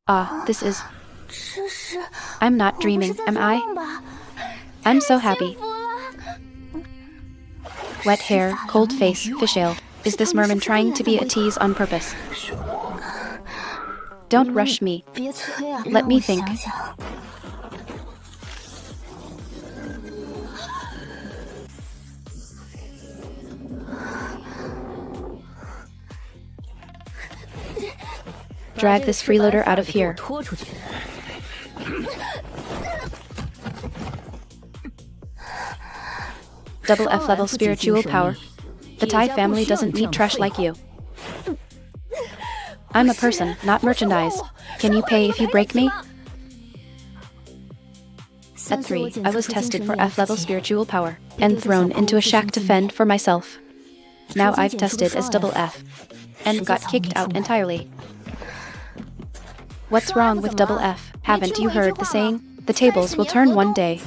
Ah, this is... I'm not dreaming, am I? I'm so happy. Wet hair, cold face, fish ale. Is this merman trying to be a tease on purpose? Don't rush me. Let me think. Drag this freeloader out of here. Double F level spiritual power. The Thai family doesn't need trash like you. I'm a person, not merchandise. Can you pay if you break me? At 3, I was tested for F level spiritual power and thrown into a shack to fend for myself. Now I've tested as double F and got kicked out entirely. What's wrong with double F? Haven't you heard the saying? The tables will turn one day.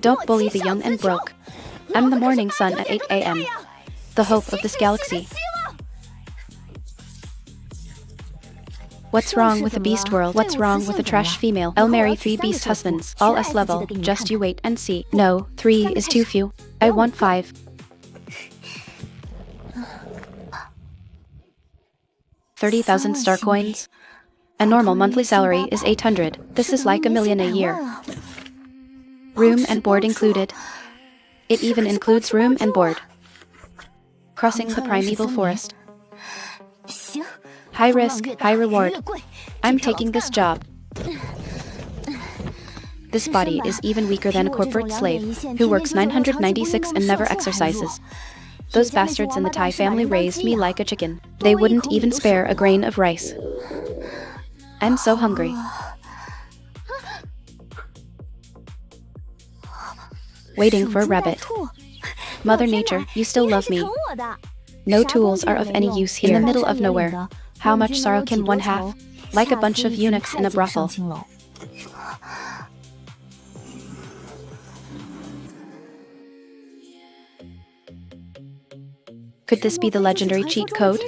Don't bully the young and broke. I'm the morning sun at 8 a.m. The hope of this galaxy. What's wrong with the beast world? What's wrong with a trash female? I'll marry 3 beast husbands, all S level. Just you wait and see. No, 3 is too few. I want 5. 30,000 star coins. A normal monthly salary is 800. This is like $1 million a year. Room and board included. It even includes room and board. Crossing the primeval forest. High risk, high reward. I'm taking this job. This body is even weaker than a corporate slave, who works 996 and never exercises. Those bastards in the Thai family raised me like a chicken. They wouldn't even spare a grain of rice. I'm so hungry. Waiting for a rabbit. Mother Nature, you still love me. No tools are of any use here. In the middle of nowhere. How much sorrow can one have? Like a bunch of eunuchs in a brothel. Could this be the legendary cheat code?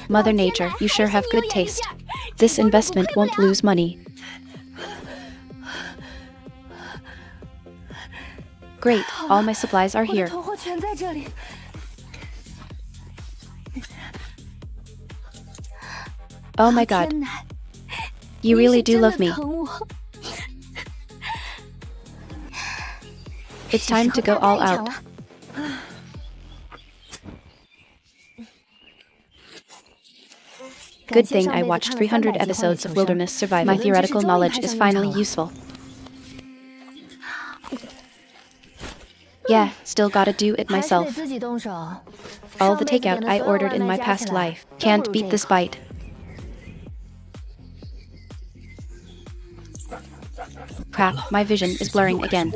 Mother Nature, you sure have good taste. This investment won't lose money. Great, all my supplies are here. Oh my god. You really do love me. It's time to go all out. Good thing I watched 300 episodes of Wilderness Survival. My theoretical knowledge is finally useful. Yeah, still gotta do it myself. All the takeout I ordered in my past life. Can't beat this bite. Crap, my vision is blurring again.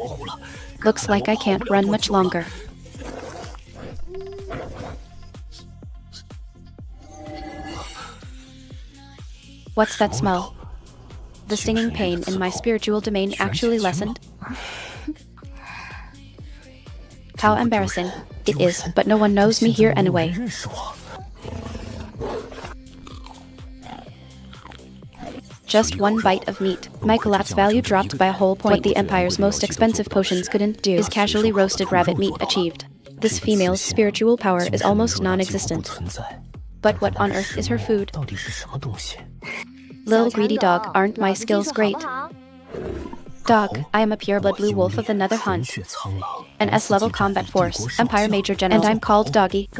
Looks like I can't run much longer. What's that smell? The stinging pain in my spiritual domain actually lessened? How embarrassing. It is, but no one knows me here anyway. Just one bite of meat. My collapse value dropped by a whole point. What the Empire's most expensive potions couldn't do is casually roasted rabbit meat achieved. This female's spiritual power is almost non-existent. But what on earth is her food? Little greedy dog, aren't my skills great? Dog, I am a pureblood blue wolf of the Nether Hunt. An S-level combat force, Empire Major General, and I'm called Doggy.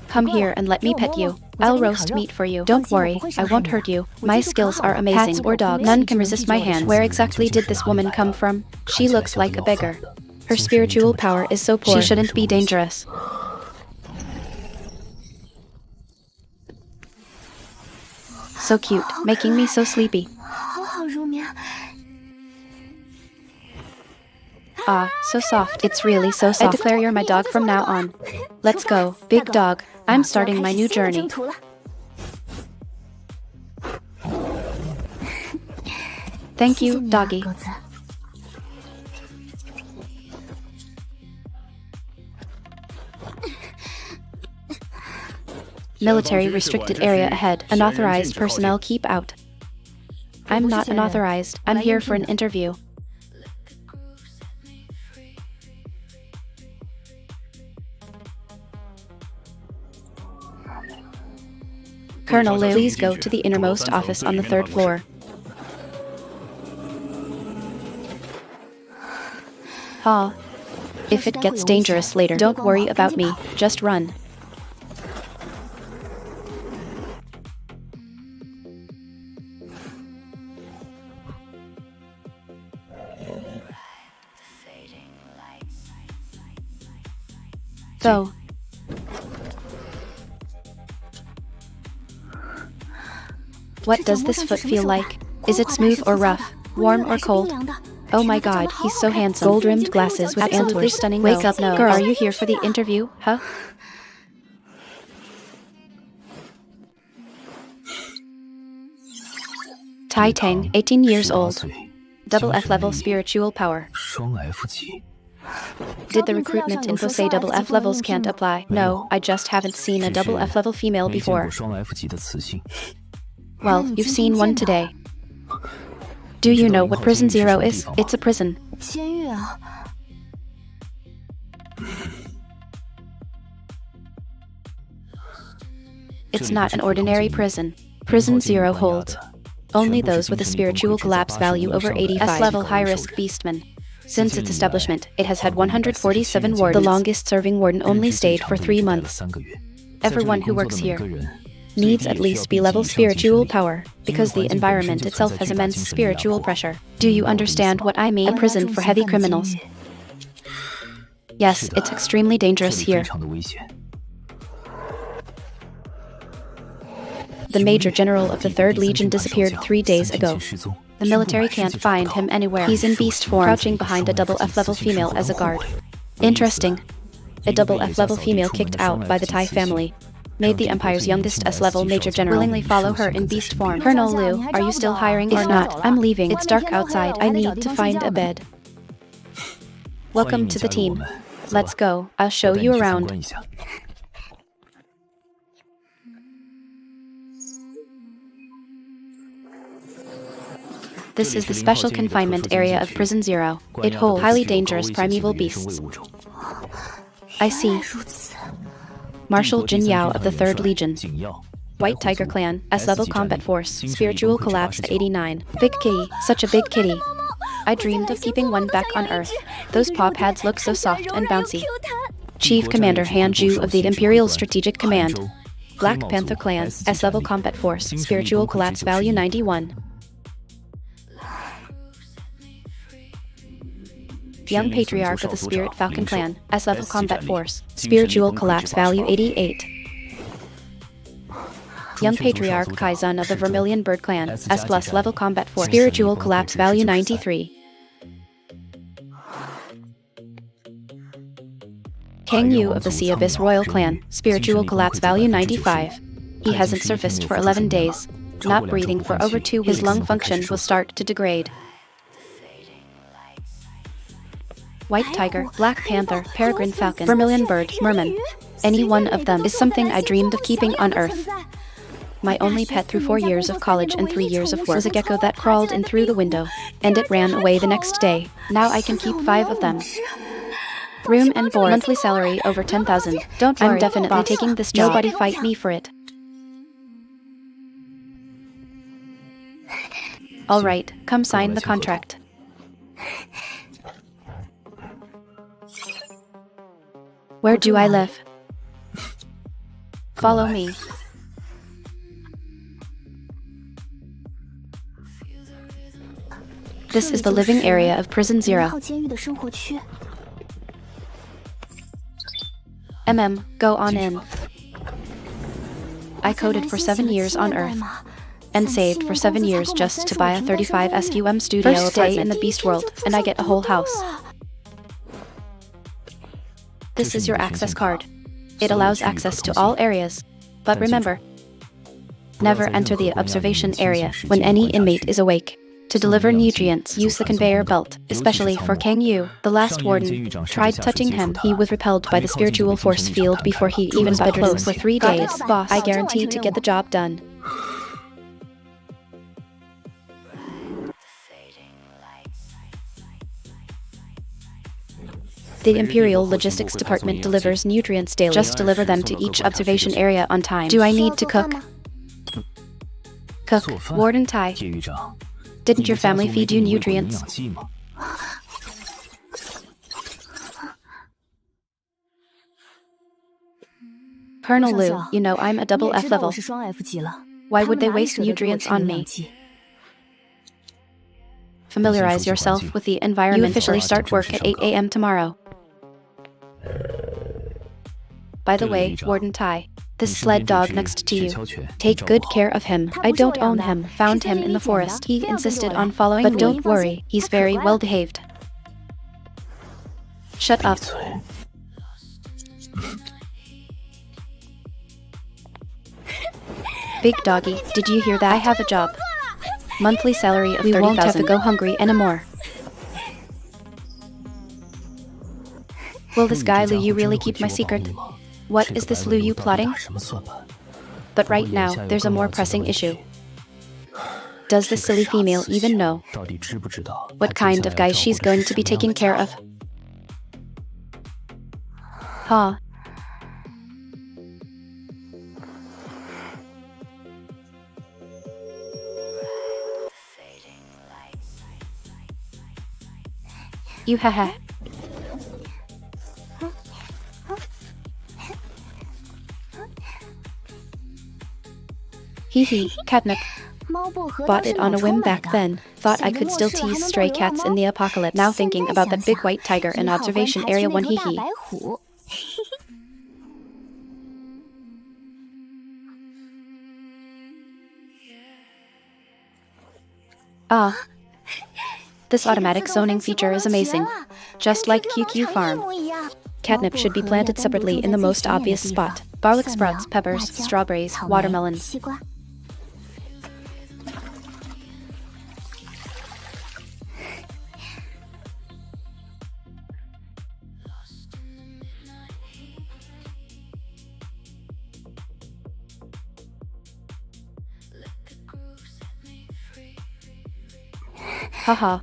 Come here and let me pet you. I'll roast meat for you. Don't worry, I won't hurt you. My skills are amazing. Cats or dogs, none can resist my hands. Where exactly did this woman come from? She looks like a beggar. Her spiritual power is so poor, she shouldn't be dangerous. So cute, making me so sleepy. Ah, so soft. It's really so soft. I declare you're my dog from now on. Let's go, big dog. I'm starting my new journey. Thank you, doggy. Military restricted area ahead. Unauthorized personnel keep out. I'm not unauthorized. I'm here for an interview. Colonel Liu, please go to the innermost office on the 3rd floor. Ha. If it gets dangerous later, don't worry about me, just run. Go. What does this foot feel like? Is it smooth or rough? Warm or cold? Oh my god, he's so handsome. Gold-rimmed glasses with absolutely stunning. Wake up, no. Girl, are you here for the interview, huh? Tang, 18 years old. Double F level spiritual power. Did the recruitment info say double F levels can't apply? No, I just haven't seen a double F level female before. Well, you've seen one today. Do you know what Prison Zero is? It's a prison. It's not an ordinary prison. Prison Zero holds only those with a spiritual collapse value over 85. S-level high-risk beastmen. Since its establishment, it has had 147 wardens. The longest-serving warden only stayed for 3 months. Everyone who works here needs at least B-level spiritual power, because the environment itself has immense spiritual pressure. Do you understand what I mean? A prison for heavy criminals. Yes, it's extremely dangerous here. The Major General of the 3rd Legion disappeared 3 days ago. The military can't find him anywhere. He's in beast form, crouching behind a double F-level female as a guard. Interesting. A double F-level female kicked out by the Tai family made the Empire's youngest S-level Major General willingly follow her in beast form. Colonel Liu, are you still hiring or not? I'm leaving. It's dark outside. I need to find a bed. Welcome to the team. Let's go. I'll show you around. This is the special confinement area of Prison Zero. It holds highly dangerous primeval beasts. I see. Marshal Jin Yao of the 3rd Legion. White Tiger Clan, S-level combat force, spiritual collapse at 89. Big kitty, such a big kitty. I dreamed of keeping one back on Earth. Those paw pads look so soft and bouncy. Chief Commander Han Ju of the Imperial Strategic Command. Black Panther Clan, S-level combat force, spiritual collapse value 91. Young Patriarch of the Spirit Falcon Clan, S-level combat force, spiritual collapse value 88. Young Patriarch Kaizun of the Vermilion Bird Clan, S+ level combat force, spiritual collapse value 93. Kang Yu of the Sea Abyss Royal Clan, spiritual collapse value 95. He hasn't surfaced for 11 days. Not breathing for over 2 weeks. His lung function will start to degrade. White Tiger, Black Panther, Peregrine Falcon, Vermilion Bird, Merman. Any one of them is something I dreamed of keeping on Earth. My only pet through 4 years of college and 3 years of work was a gecko that crawled in through the window, and it ran away the next day. Now I can keep 5 of them. Room and board, monthly salary over 10,000. Don't worry, I'm definitely boss. Taking this job. Nobody fight me for it. All right, come sign the contract. Where do I live? Follow me. This is the living area of Prison Zero. Go on in. I coded for 7 years on Earth, and saved for 7 years just to buy a 35 SQM studio first day in the Beast World, and I get a whole house. This is your access card. It allows access to all areas. But remember, never enter the observation area when any inmate is awake. To deliver nutrients, use the conveyor belt, especially for Kang Yu, the last warden. Tried touching him, he was repelled by the spiritual force field before he even got close for 3 days. Boss, I guarantee to get the job done. The Imperial Logistics Department delivers nutrients daily. Just deliver them to each observation area on time. Do I need to cook? Cook. Warden Tai. Didn't your family feed you nutrients? Colonel Liu, you know I'm a double F level. Why would they waste nutrients on me? Familiarize yourself with the environment. You officially start work at 8 a.m. tomorrow. By the way, Warden Tai, this sled dog next to you. Take good care of him. I don't own him. Found him in the forest. He insisted on following me. But don't worry, he's very well behaved. Shut up. Big doggy, did you hear that? I have a job. Monthly salary of 30,000. We won't have to go hungry anymore. Will this guy Liu Yu really keep my secret? What is this Liu Yu plotting? But right now, there's a more pressing issue. Does this silly female even know what kind of guy she's going to be taking care of? Huh? You haha. Hee, catnip. Bought it on a whim back then. Thought I could still tease stray cats in the apocalypse. Now thinking about that big white tiger in observation area 1 hee. Ah. This automatic zoning feature is amazing. Just like QQ Farm. Catnip should be planted separately in the most obvious spot. Garlic sprouts, peppers, strawberries, watermelons. Haha.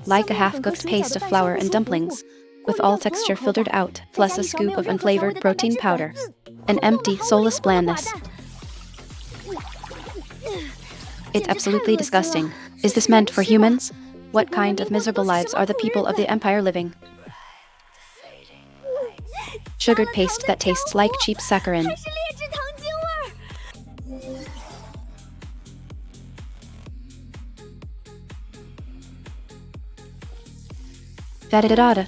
Like a half-cooked paste of flour and dumplings, with all texture filtered out, plus a scoop of unflavored protein powder. An empty, soulless blandness. It's absolutely disgusting. Is this meant for humans? What kind of miserable lives are the people of the Empire living? Sugared paste that tastes like cheap saccharin. Da-da-da-da.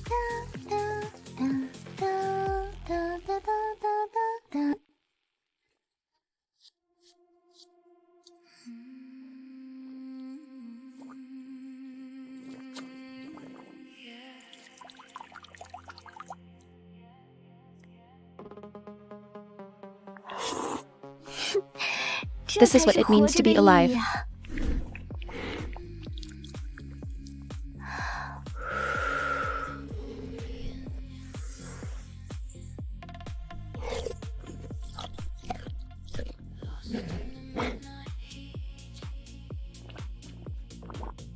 This is what it means to be alive.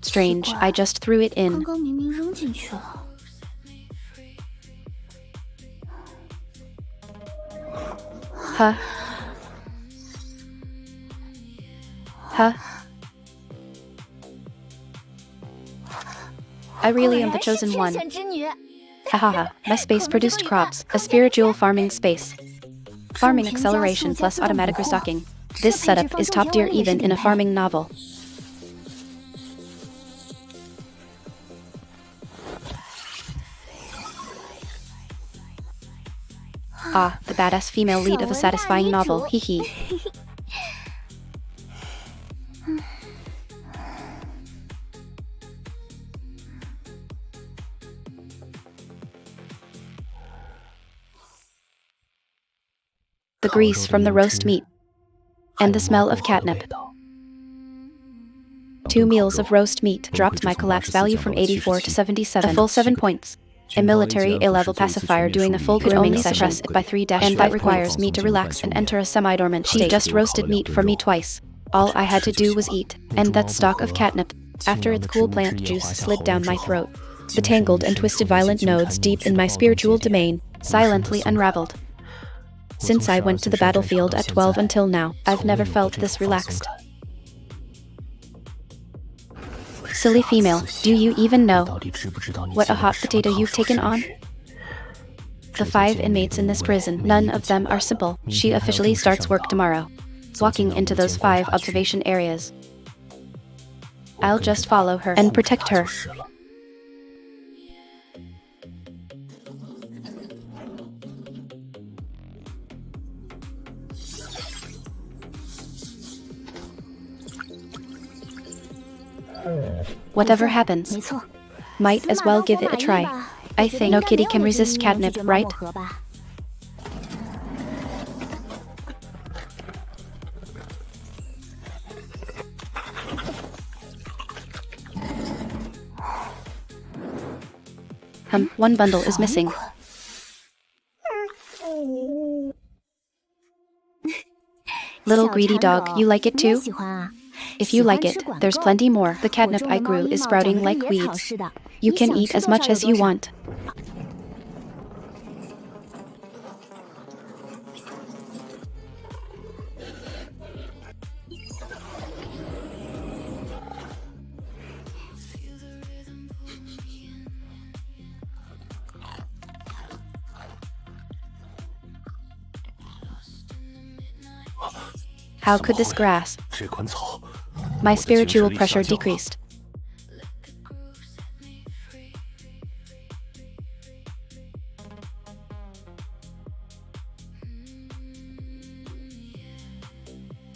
Strange, I just threw it in. Huh? Huh? I really am the chosen one. Hahaha, my space produced crops, a spiritual farming space. Farming acceleration plus automatic restocking. This setup is top tier even in a farming novel. Ah, the badass female lead of a satisfying novel, hee hee. the grease from the roast meat, and the smell of catnip. 2 meals of roast meat dropped my collapse value from 84 to 77, a full 7 points. A military A-level pacifier doing a full could only suppress it by 3 and that requires me to relax and enter a semi-dormant state. She just roasted meat for me twice. All I had to do was eat, and that stalk of catnip, after its cool plant juice slid down my throat. The tangled and twisted violent nodes deep in my spiritual domain silently unraveled. Since I went to the battlefield at 12 until now, I've never felt this relaxed. Silly female, do you even know what a hot potato you've taken on? The 5 inmates in this prison, none of them are simple. She officially starts work tomorrow, walking into those 5 observation areas. I'll just follow her and protect her. Whatever happens, might as well give it a try. I think no kitty can resist catnip, right? One bundle is missing. Little greedy dog, you like it too? If you like it, there's plenty more. The catnip I grew is sprouting like weeds. You can eat as much as you want. How could this grass? My spiritual pressure decreased.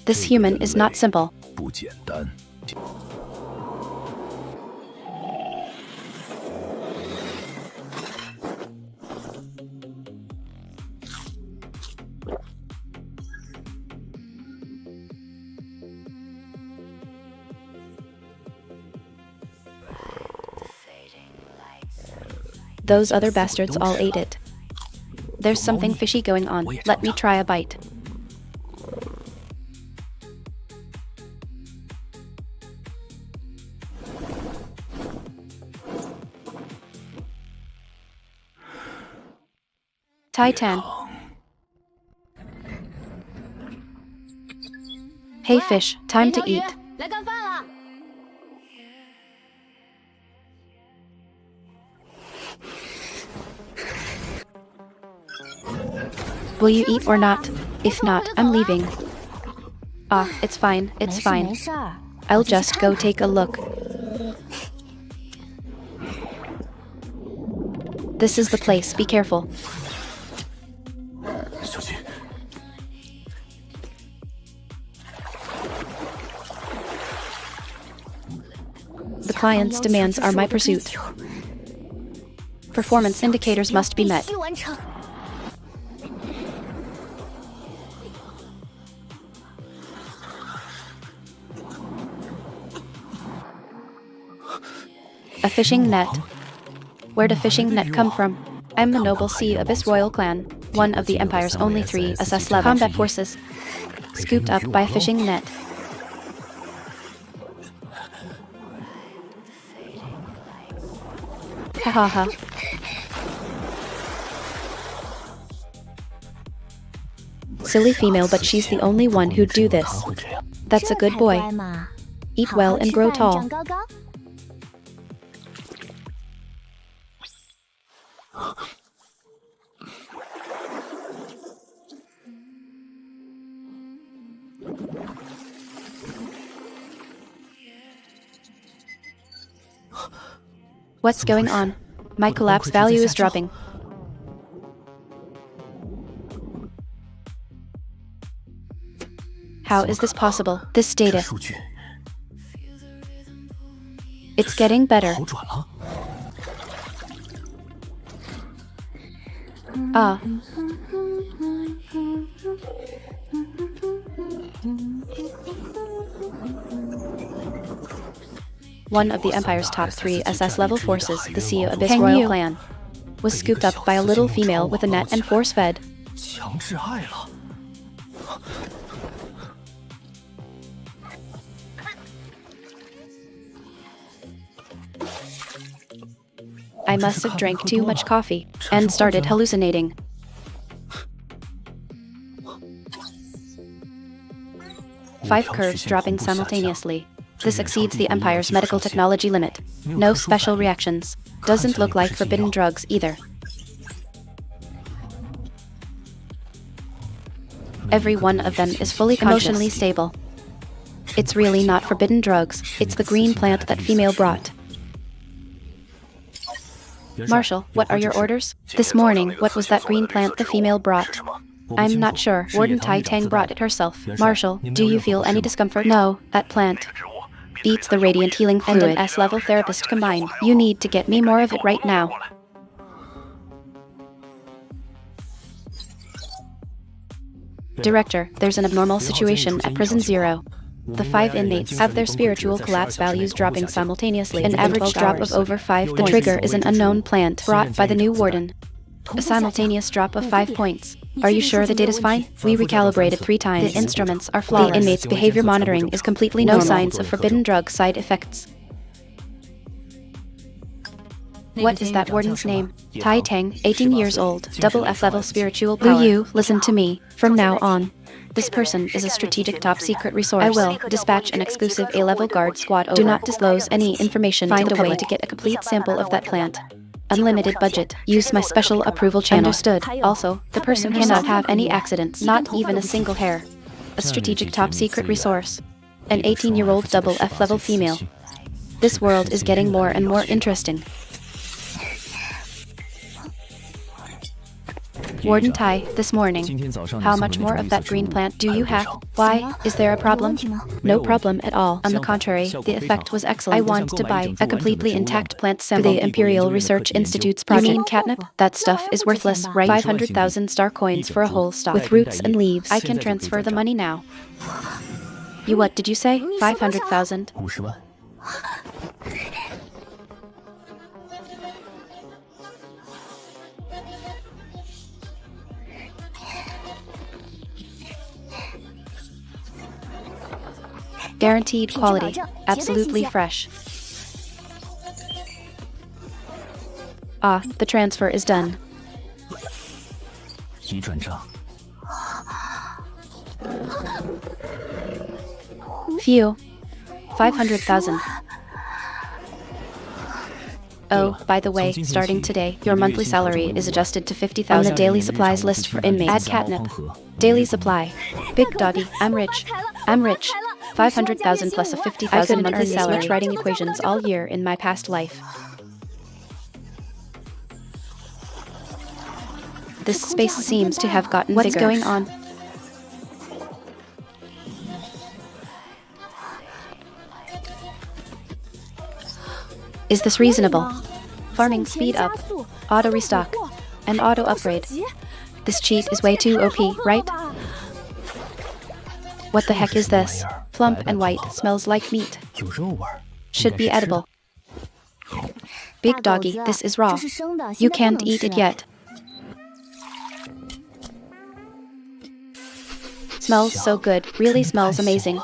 This human is not simple. Those other bastards all ate it. There's something fishy going on. Let me try a bite. Titan. Hey fish, time to eat. Will you eat or not? If not, I'm leaving. Ah, it's fine, it's fine. I'll just go take a look. This is the place, be careful. The client's demands are my pursuit. Performance indicators must be met. A fishing net. Where'd a fishing net come from? I'm the noble Sea Abyss Royal Clan, one of the Empire's only 3 SS1 combat forces, scooped up by a fishing net. Ha ha ha. Silly female, but she's the only one who'd do this. That's a good boy. Eat well and grow tall. What's going on? My collapse value is dropping. How is this possible? This data. It's getting better. Ah. One of the Empire's top 3 SS level forces, the Sea Abyss Royal Clan, was scooped up by a little female with a net and force-fed. I must have drank too much coffee and started hallucinating. Five curves dropping simultaneously. This exceeds the Empire's medical technology limit. No special reactions. Doesn't look like forbidden drugs either. Every one of them is fully emotionally stable. It's really not forbidden drugs, it's the green plant that female brought. Marshal, what are your orders? This morning, what was that green plant the female brought? I'm not sure. Warden Tang brought it herself. Marshal, do you feel any discomfort? No, that plant beats the radiant healing fluid and an S-level therapist combined. You need to get me more of it right now. Director, there's an abnormal situation at Prison Zero. The 5 inmates have their spiritual collapse values dropping simultaneously, an average drop of over 5 points. The trigger is an unknown plant brought by the new warden. A simultaneous drop of 5 points. Are you sure the data's fine? We recalibrated 3 times. The instruments are flawless. The inmates' behavior monitoring is completely normal. No signs of forbidden drug side effects. What is that warden's name? Tang, 18 years old, double F-level spiritual power. Will you listen to me from now on? This person is a strategic top-secret resource. I will dispatch an exclusive A-level guard squad over. Do not disclose any information to the public. Find a way to get a complete sample of that plant. Unlimited budget. Use my special approval channel. Understood. Also, the person cannot have any accidents, not even a single hair. A strategic top-secret resource. An 18-year-old double F-level female. This world is getting more and more interesting. Warden Tai, this morning. How much more of that green plant do you have? Why? Is there a problem? No problem at all. On the contrary, the effect was excellent. I want to buy a completely intact plant sample for the Imperial Research Institute's project. You mean catnip? That stuff is worthless, right? 500,000 star coins for a whole stock. With roots and leaves. I can transfer the money now. You what did you say? 500,000? Guaranteed quality, absolutely fresh. Ah, the transfer is done. Phew. 500,000. Oh, by the way, starting today, your monthly salary is adjusted to 50,000 on the daily supplies list for inmates. Add catnip. Daily supply. Big doggy, I'm rich. I'm rich. 500,000 plus a 50,000 monthly salary. Much writing equations all year in my past life. This space seems to have gotten bigger. What's going on? Is this reasonable? Farming speed up, auto restock, and auto upgrade. This cheat is way too OP, right? What the heck is this? Plump and white, smells like meat. Should be edible. Big doggy, this is raw. You can't eat it yet. Smells so good, really smells amazing.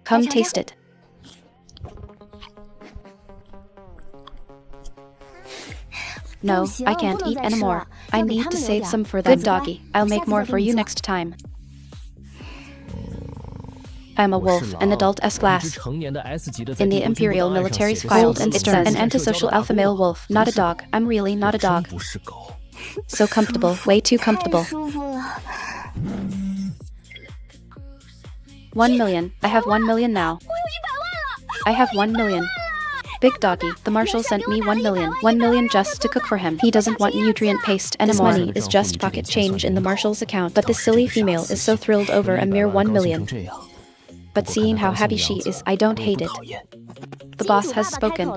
Come taste it. No, I can't eat anymore. I need to save some for them. Good doggy, I'll make more for you next time. I'm a wolf, an adult S-class. In the Imperial military's files, and it says an antisocial alpha male wolf, not a dog. I'm really not a dog. So comfortable, way too comfortable. 1 million. I have 1 million now. I have 1 million. Big doggy, the marshal sent me 1 million. 1 million just to cook for him. He doesn't want nutrient paste anymore. This money is just pocket change in the marshal's account. But this silly female is so thrilled over a mere 1 million. But seeing how happy she is, I don't hate it. The boss has spoken.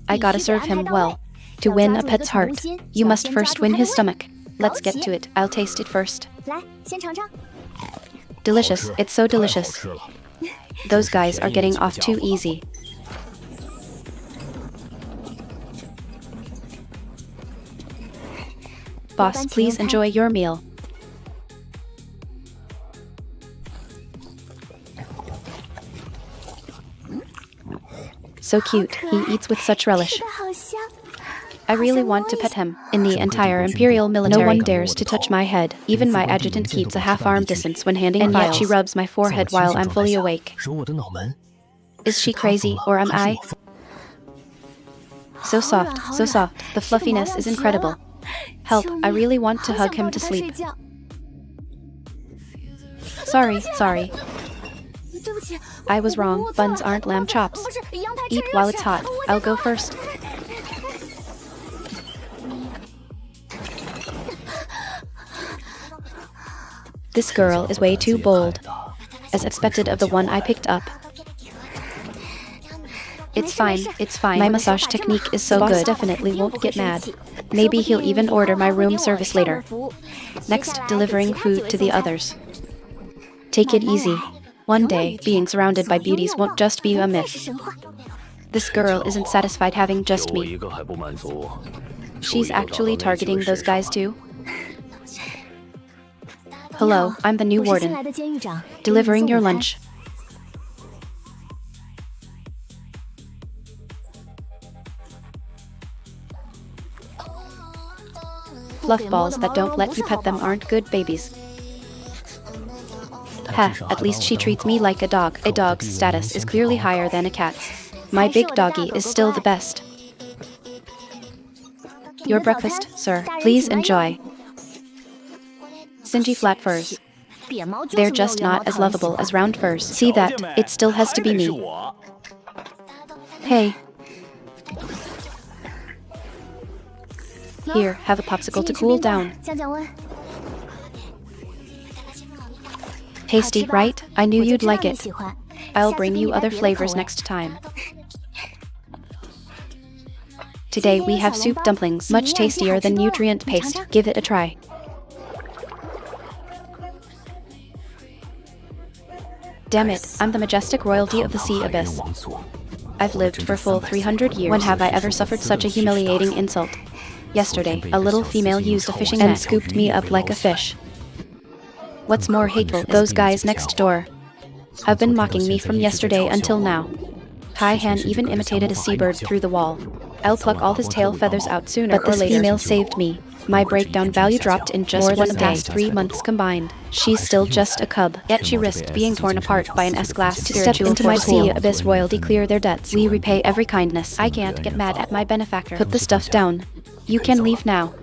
I gotta serve him well. To win a pet's heart, you must first win his stomach. Let's get to it. I'll taste it first. Delicious. It's so delicious. Those guys are getting off too easy. Boss, please enjoy your meal. So cute. He eats with such relish. I really want to pet him. In the entire Imperial military, no one dares to touch my head. Even my adjutant keeps a half-arm distance when handing files. And yet she rubs my forehead while I'm fully awake. Is she crazy, or am I? So soft, so soft. The fluffiness is incredible. Help, I really want to hug him to sleep. Sorry. I was wrong. Buns aren't lamb chops. Eat while it's hot. I'll go first. This girl is way too bold, as expected of the one I picked up. It's fine. My massage technique is so good. Definitely won't get mad. Maybe he'll even order my room service later. Next, delivering food to the others. Take it easy. One day, being surrounded by beauties won't just be a myth. This girl isn't satisfied having just me. She's actually targeting those guys too? Hello, I'm the new warden. Delivering your lunch. Fluff balls that don't let you pet them aren't good babies. Ha, at least she treats me like a dog. A dog's status is clearly higher than a cat's. My big doggy is still the best. Your breakfast, sir. Please enjoy. Singy flat furs. They're just not as lovable as round furs. See that? It still has to be me. Hey. Here, have a popsicle to cool down. Tasty, right? I knew you'd like it. I'll bring you other flavors next time. Today we have soup dumplings, much tastier than nutrient paste. Give it a try. Damn it, I'm the majestic royalty of the sea abyss. I've lived for full 300 years. When have I ever suffered such a humiliating insult? Yesterday, a little female used a fishing net and scooped me up like a fish. What's more hateful, those guys next door have been mocking me from yesterday until now. Kai Han even imitated a seabird through the wall. I'll pluck all his tail feathers out sooner or later. But this female saved me. My breakdown value dropped in just more than the past 3 months combined. She's still just a cub, yet she risked being torn apart by an S-class to step into my sea abyss royalty clear their debts. We repay every kindness. I can't get mad at my benefactor. Put the stuff down. You can leave now.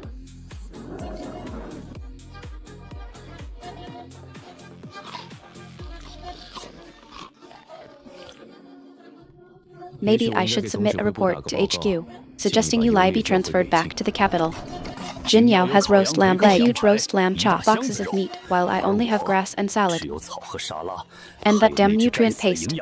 Maybe I should submit a report to HQ, suggesting Yulai be transferred back to the capital. Jin Yao has roast lamb leg, a huge roast lamb chop, boxes of meat, while I only have grass and salad. And that damn nutrient paste.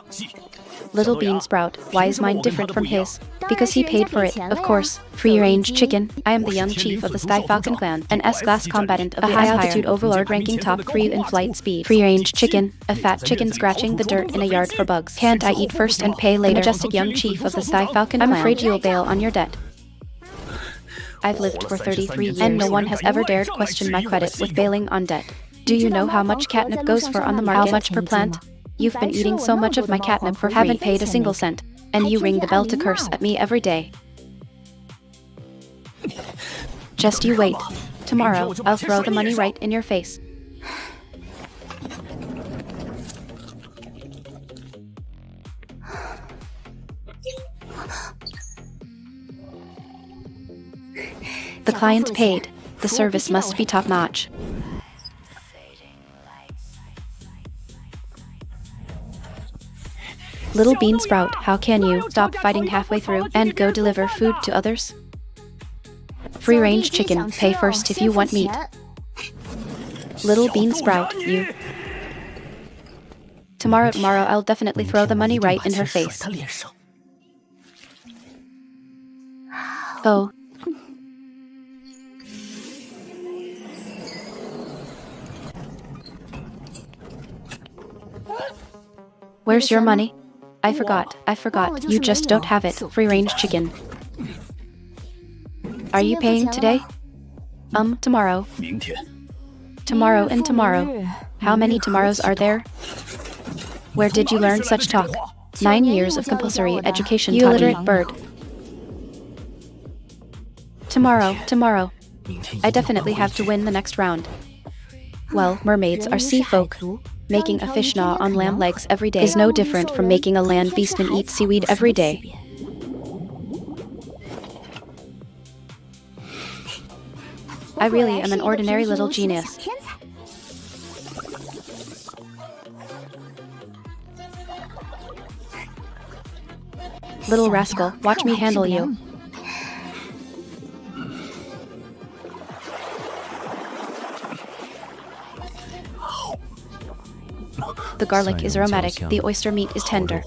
Little bean sprout, why is mine different from his? Because he paid for it, of course. Free-range chicken. I am the young chief of the Sky Falcon clan, an S-class combatant of the high-altitude overlord ranking top 3 in flight speed. Free-range chicken, a fat chicken scratching the dirt in a yard for bugs. Can't I eat first and pay later? Majestic young chief of the Sky Falcon clan. I'm afraid you'll bail on your debt. I've lived for 33 years, and no one has ever dared question my credit with bailing on debt. Do you know how much catnip goes for on the market? How much per plant? You've been eating so much of my catnip for free. Haven't paid a single cent, and you ring the bell to curse at me every day. Just you wait. Tomorrow, I'll throw the money right in your face. The client paid. The service must be top-notch. Little bean sprout, how can you stop fighting halfway through and go deliver food to others? Free-range chicken, pay first if you want meat. Little bean sprout, you. Tomorrow I'll definitely throw the money right in her face. Oh. Where's your money? I forgot. You just don't have it. Free-range chicken. Are you paying today? Tomorrow. Tomorrow and tomorrow. How many tomorrows are there? Where did you learn such talk? 9 years of compulsory education, you illiterate bird. Tomorrow. I definitely have to win the next round. Well, mermaids are sea folk. Making a fish gnaw on lamb legs every day is no different from making a land beastman eat seaweed every day. I really am an ordinary little genius. Little rascal, watch me handle you. The garlic is aromatic, the oyster meat is tender,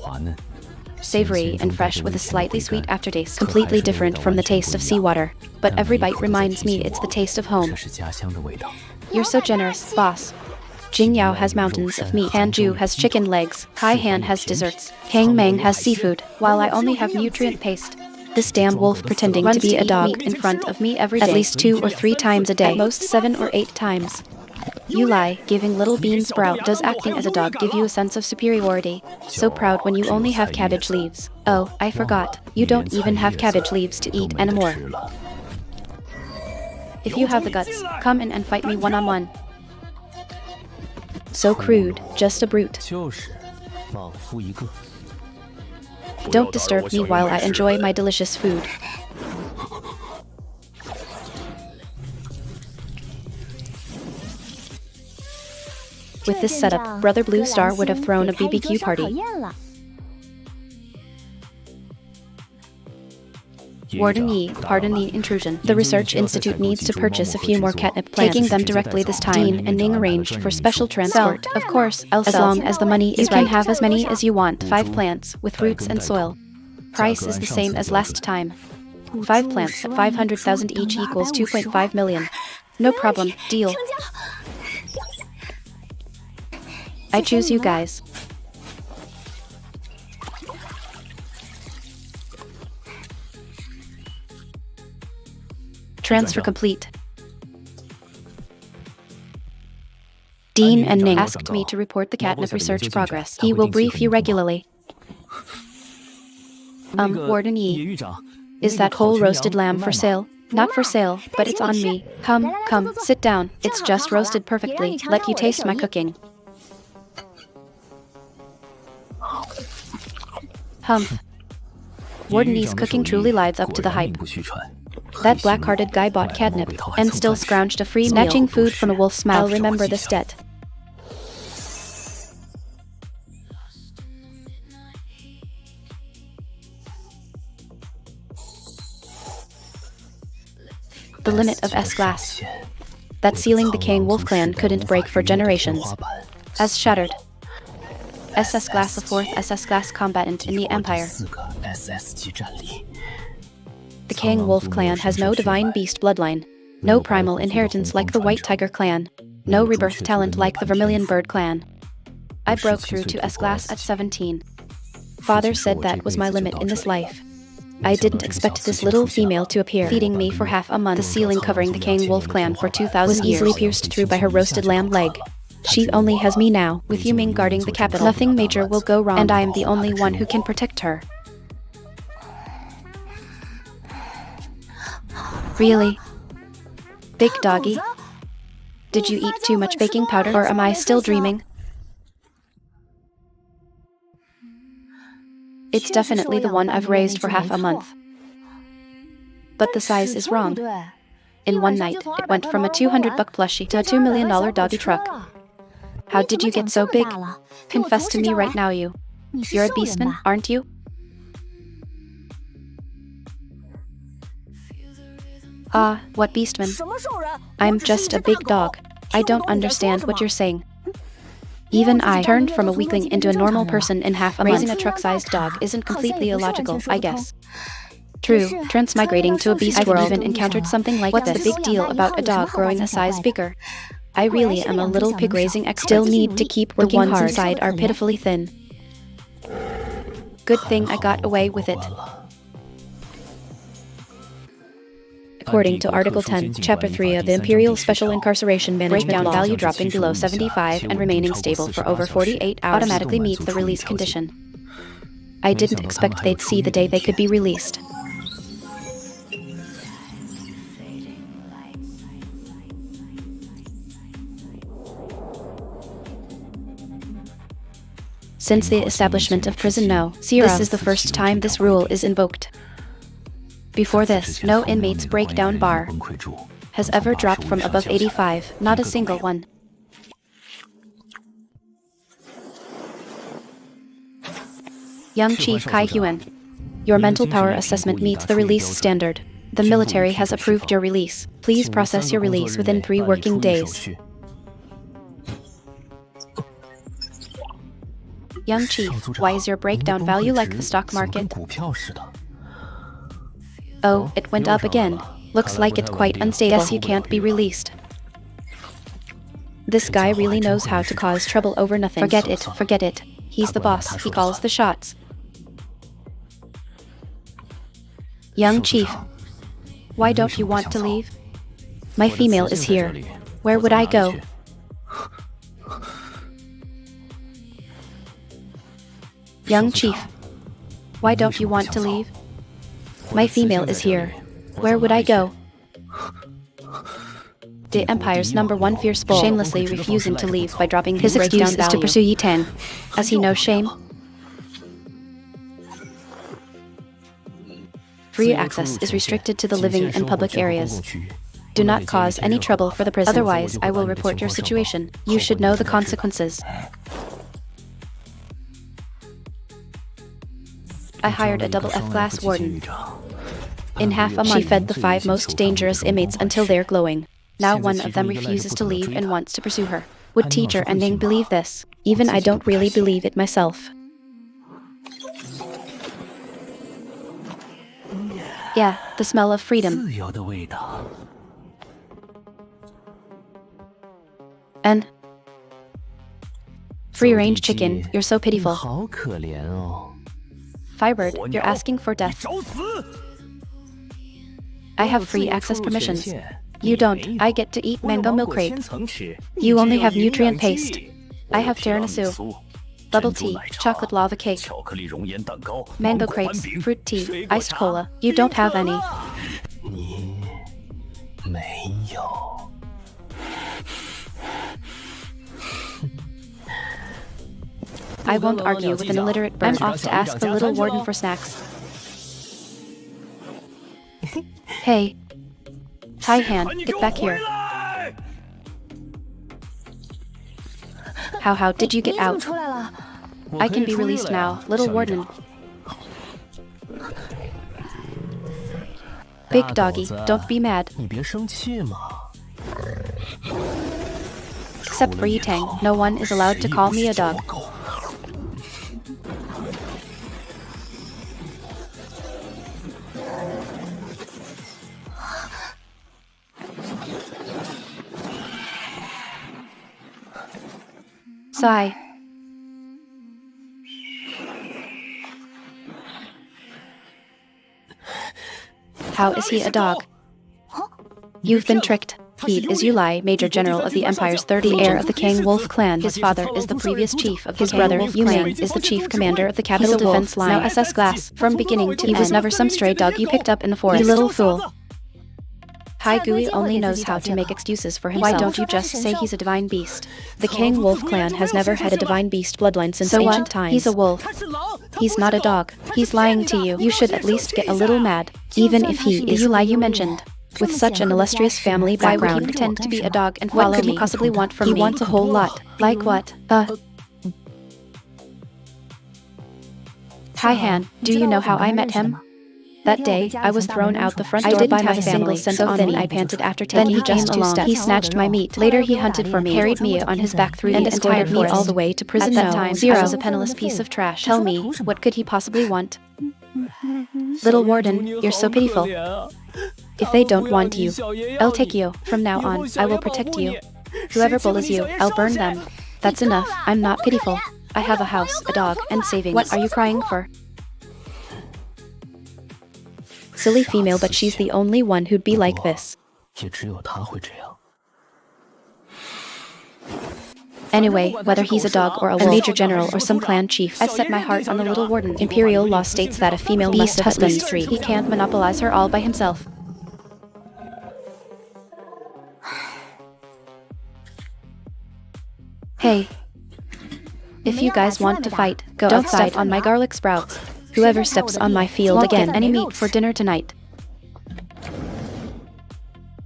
savory and fresh with a slightly sweet aftertaste, completely different from the taste of seawater. But every bite reminds me it's the taste of home. You're so generous, boss. Jingyao has mountains of meat, Hanju has chicken legs, Haihan has desserts, Hang Mang has seafood, while I only have nutrient paste. This damn wolf pretending to be a dog in front of me every day, at least 2 or 3 times a day, at most 7 or 8 times. You lie, giving little bean sprout. Does acting as a dog give you a sense of superiority? So proud when you only have cabbage leaves. Oh, I forgot. You don't even have cabbage leaves to eat anymore. If you have the guts, come in and fight me one-on-one. So crude, just a brute. Don't disturb me while I enjoy my delicious food. With this setup, Brother Blue Star would have thrown a BBQ party. Warden Yi, pardon the intrusion. The Research Institute needs to purchase a few more catnip plants, taking them directly this time. Dean and Ning arranged for special transport. Of course, I'll sell. As long as the money is right. You can have as many as you want. 5 plants, with roots and soil. Price is the same as last time. 5 plants at 500,000 each equals 2.5 million. No problem, deal. I choose you guys. Transfer complete. Dean and Ning asked me to report the catnip research progress. He will brief you regularly. Warden Yi, is that whole roasted lamb for sale? Not for sale, but it's on me. Come, sit down. It's just roasted perfectly. Let you taste my cooking. Humph. Warden Yi's cooking truly lives up to the hype. That black-hearted guy bought catnip, and still scrounged a free meal. Snatching food from a wolf's mouth. I'll remember this debt. The limit of S-glass. That ceiling the King Wolf clan couldn't break for generations. As shattered. SS Glass, a 4th SS Glass combatant in the Empire. The Kang Wolf clan has no divine beast bloodline, no primal inheritance like the White Tiger clan, no rebirth talent like the Vermilion Bird clan. I broke through to S-Glass at 17. Father said that was my limit in this life. I didn't expect this little female to appear, feeding me for half a month. The ceiling covering the Kang Wolf clan for 2,000 years was easily pierced through by her roasted lamb leg. She only has me now, with Yu Ming guarding the capital. Nothing major will go wrong, and I am the only one who can protect her. Really? Big doggy? Did you eat too much baking powder, or am I still dreaming? It's definitely the one I've raised for half a month. But the size is wrong. In one night, it went from a $200 plushie to a $2 million doggy truck. How did you get so big? Confess to me right now, you. You're a beastman, aren't you? Ah, what beastman? I'm just a big dog. I don't understand what you're saying. Even I turned from a weakling into a normal person in half a month. Raising a truck-sized dog isn't completely illogical, I guess. True, transmigrating to a beast world. I've even encountered something like this. What's the big deal about a dog growing a size bigger? I really am a little pig-raising expert. Still need to keep working hard. The ones inside are pitifully thin. Good thing I got away with it. According to Article 10, Chapter 3 of the Imperial Special Incarceration Management Breakdown Law, value dropping below 75 and remaining stable for over 48 hours automatically meets the release condition. I didn't expect they'd see the day they could be released. Since the establishment of Prison No. This is the first time this rule is invoked. Before this, no inmate's breakdown bar has ever dropped from above 85, not a single one. Young Chief Kai Huan, your mental power assessment meets the release standard. The military has approved your release. Please process your release within 3 working days. Young Chief, why is your breakdown value like the stock market? Oh, it went up again. Looks like it's quite unstable. Guess you can't be released. This guy really knows how to cause trouble over nothing. Forget it, forget it. He's the boss, he calls the shots. Young Chief, why don't you want to leave? My female is here. Where would I go? Young Chief, why don't you want to leave? My female is here. Where would I go? The Empire's #1 fierce bull shamelessly refusing to leave by dropping his excuse is to pursue Yi Tang. Has he no shame? Free access is restricted to the living and public areas. Do not cause any trouble for the prison, otherwise I will report your situation. You should know the consequences. I hired a double F-class warden. In half a month, she fed the 5 most dangerous inmates until they're glowing. Now one of them refuses to leave and wants to pursue her. Would teacher and Ning believe this? Even I don't really believe it myself. Yeah, the smell of freedom. And free-range chicken, you're so pitiful. Firebird, you're asking for death. I have free access permissions. You don't. I get to eat mango milk crepe. You only have nutrient paste. I have tiramisu, bubble tea, chocolate lava cake, mango crepes, fruit tea, iced cola. You don't have any. I won't argue with an illiterate bird. I'm off to ask the little warden for snacks. Hey. Tai-Han, get back here. How did you get out? I can be released now, little warden. Big doggy, don't be mad. Except for Yi Tang, no one is allowed to call me a dog. Sigh. How is he a dog? You've been tricked. He is Yulai, Major General of the Empire's 3rd Legion, heir of the Kang Wolf clan. His father is the previous chief of his brother. Yu Ming is the chief commander of the capital defense line. Now SS Glass. From beginning to end, he was never some stray dog you picked up in the forest. You little fool. Hai Gui only knows how to make excuses for himself. Why don't you just say he's a divine beast? The Kang Wolf clan has never had a divine beast bloodline since ancient times. He's a wolf. He's not a dog. He's lying to you. You should at least get a little mad, even if he is Yulai you mentioned. With such an illustrious family background, why would he pretend to be a dog and follow me? What could he possibly want from me? He wants a whole lot. Like what? Tai-Han, do you know how I met him? That day, I was thrown out the front door by my family, so then I panted after taking just 2 steps. He snatched my meat. Later he hunted for me, carried me on his back through and escorted me all the way to prison. At that time, I was a penniless piece of trash. Tell me, what could he possibly want? Little warden, you're so pitiful. If they don't want you, I'll take you. From now on, I will protect you. Whoever bullies you, I'll burn them. That's enough. I'm not pitiful. I have a house, a dog, and savings. What are you crying for? Silly female, but she's the only one who'd be like this. Anyway, whether he's a dog or a major general or some clan chief, I've set my heart on the little warden. Imperial law states that a female must have at least 3. He can't monopolize her all by himself. Hey. If you guys want to fight, go outside. Don't step on my garlic sprouts. Whoever steps on my field again, any meat for dinner tonight.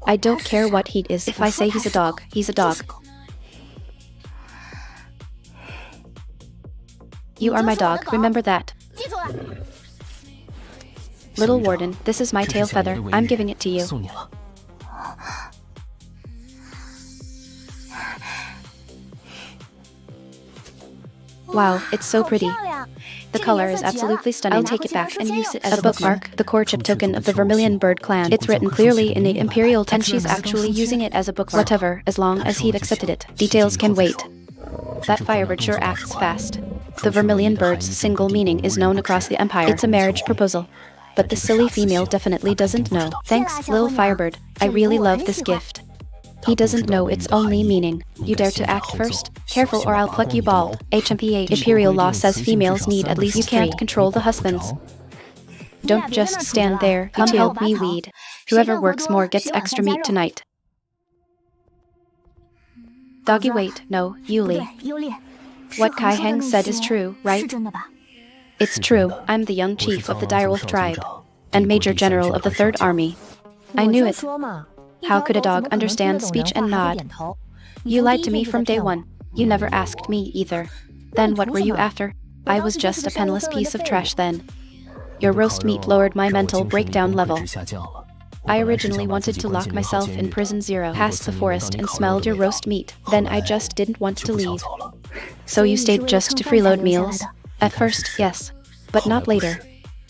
I don't care what he is. If I say he's a dog, he's a dog. You are my dog, remember that. Little warden, this is my tail feather. I'm giving it to you. Wow, it's so pretty. The color is absolutely stunning. I'll take it back and use it as a bookmark, the courtship token of the Vermilion Bird clan. It's written clearly in the Imperial text, and she's actually using it as a bookmark. Whatever, as long as he'd accepted it. Details can wait. That firebird sure acts fast. The Vermilion Bird's single meaning is known across the Empire. It's a marriage proposal. But the silly female definitely doesn't know. Thanks, little firebird. I really love this gift. He doesn't know its only meaning. You dare to act first? Careful or I'll pluck you bald. HMPH. Imperial law says females need at least 3. You can't control the husbands. Don't just stand there. Come help me weed. Whoever works more gets extra meat tonight. Doggy, wait. No, Yuli. What Kai Heng said is true, right? It's true. I'm the young chief of the Direwolf tribe and major general of the 3rd Army. I knew it. How could a dog understand speech and nod? You lied to me from day one. You never asked me either. Then what were you after? I was just a penniless piece of trash then. Your roast meat lowered my mental breakdown level. I originally wanted to lock myself in prison 0 past the forest and smelled your roast meat. Then I just didn't want to leave. So you stayed just to freeload meals? At first, yes. But not later.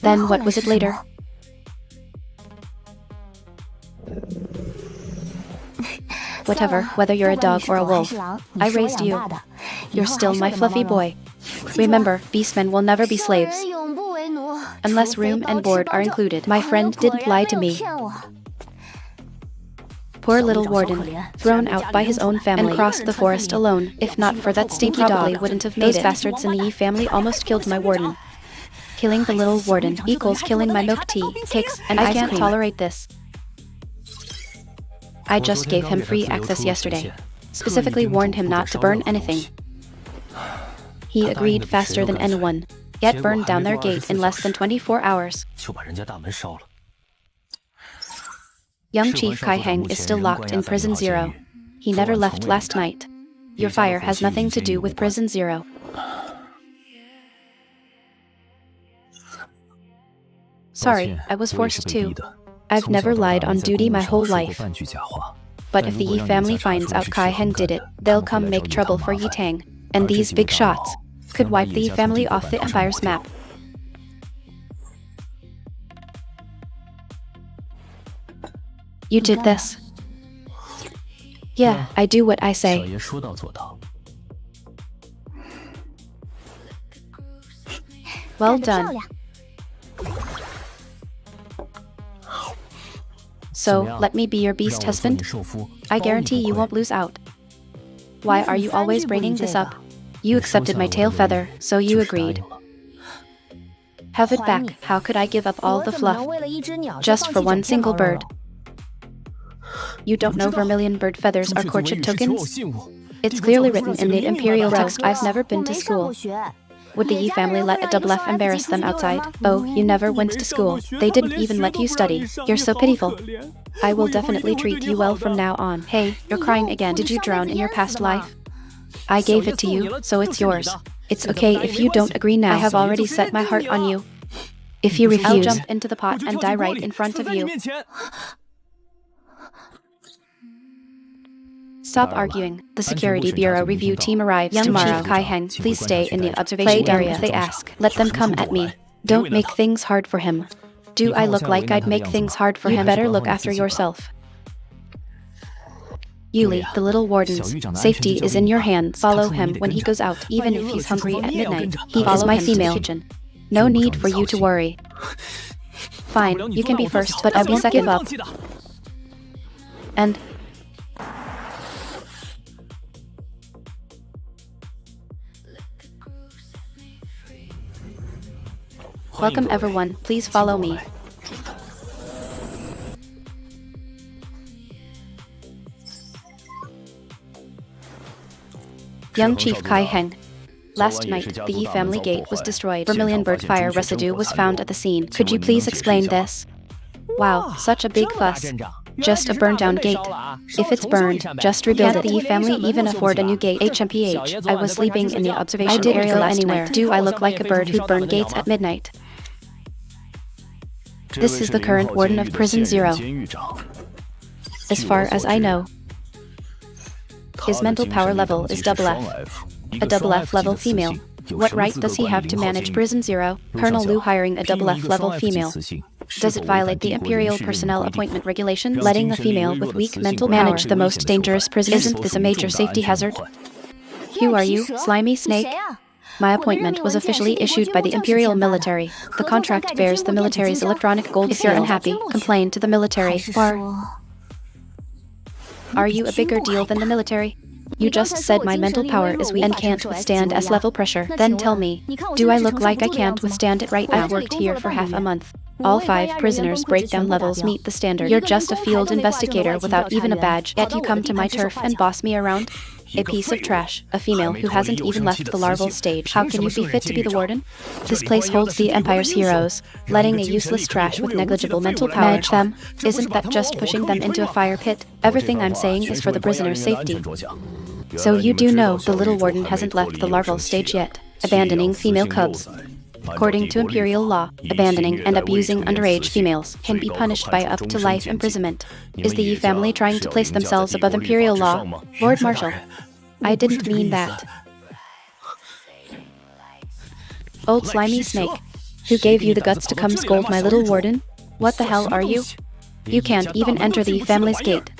Then what was it later? Whatever, whether you're a dog or a wolf, I raised you. You're still my fluffy boy. Remember, beastmen will never be slaves. Unless room and board are included. My friend didn't lie to me. Poor little warden, thrown out by his own family and crossed the forest alone. If not for that stinky dog, probably wouldn't have made it. Those bastards in the Yi family almost killed my warden. Killing the little warden equals killing my milk tea, cakes, and I can't tolerate this. I just gave him free access yesterday. Specifically warned him not to burn anything. He agreed faster than anyone, yet burned down their gate in less than 24 hours. Young Chief Kai Heng is still locked in Prison 0. He never left last night. Your fire has nothing to do with Prison 0. Sorry, I was forced to. I've never lied on duty my whole life. But if the Yi family finds out Kai Heng did it, they'll come make trouble for Yi Tang. And these big shots could wipe the Yi family off the Empire's map. You did this. Yeah, I do what I say. Well done. So, let me be your beast husband? I guarantee you won't lose out. Why are you always bringing this up? You accepted my tail feather, so you agreed. Have it back. How could I give up all the fluff just for one single bird? You don't know Vermilion bird feathers are courtship tokens? It's clearly written in the Imperial text. I've never been to school. Would the Yi family let a doublef embarrass them outside? Oh, you never went to school. They didn't even let you study. You're so pitiful. I will definitely treat you well from now on. Hey, you're crying again. Did you drown in your past life? I gave it to you, so it's yours. It's okay if you don't agree now. I have already set my heart on you. If you refuse, I'll jump into the pot and die right in front of you. Stop arguing. The Security Bureau review team arrives tomorrow. Chief Kai Heng, please stay in the observation area. They ask. Let them come at me. Don't make things hard for him. Do I look like I'd make things hard for him? You better look after yourself. Yuli, the little warden's safety is in your hands. Follow him when he goes out, even if he's hungry at midnight. He is my female kitchen. No need for you to worry. Fine, you can be first, but I won't give up. And... Welcome everyone, please follow me. Young Chief Kai Heng. Last night, the Yi family gate was destroyed. Vermilion bird fire residue was found at the scene. Could you please explain this? Wow, such a big fuss. Just a burned down gate. If it's burned, just rebuild it. Can't the Yi family even afford a new gate? HMPH, I was sleeping in the observation area last night. Do I look like a bird who'd burn gates at midnight? This is the current warden of Prison Zero. As far as I know, his mental power level is double F. A double F level female. What right does he have to manage Prison Zero? Colonel Liu hiring a double F level female. Does it violate the Imperial Personnel Appointment Regulation, letting a female with weak mental power manage the most dangerous prison? Isn't this a major safety hazard? Who are you, slimy snake? My appointment was officially issued by the Imperial Military. The contract bears the military's electronic gold. If you're unhappy, complain to the military. Are you a bigger deal than the military? You just said my mental power is weak and can't withstand S-level pressure. Then tell me, do I look like I can't withstand it right now? I've worked here for half a month. All 5 prisoners' breakdown levels meet the standard. You're just a field investigator without even a badge, yet you come to my turf and boss me around? A piece of trash, a female who hasn't even left the larval stage. How can you be fit to be the warden? This place holds the Empire's heroes. Letting a useless trash with negligible mental power manage them, isn't that just pushing them into a fire pit? Everything I'm saying is for the prisoner's safety. So you do know the little warden hasn't left the larval stage yet, abandoning female cubs. According to Imperial law, abandoning and abusing underage females can be punished by up to life imprisonment. Is the Yi family trying to place themselves above Imperial law? Lord Marshal, I didn't mean that. Old slimy snake, who gave you the guts to come scold my little warden? What the hell are you? You can't even enter the Yi family's gate.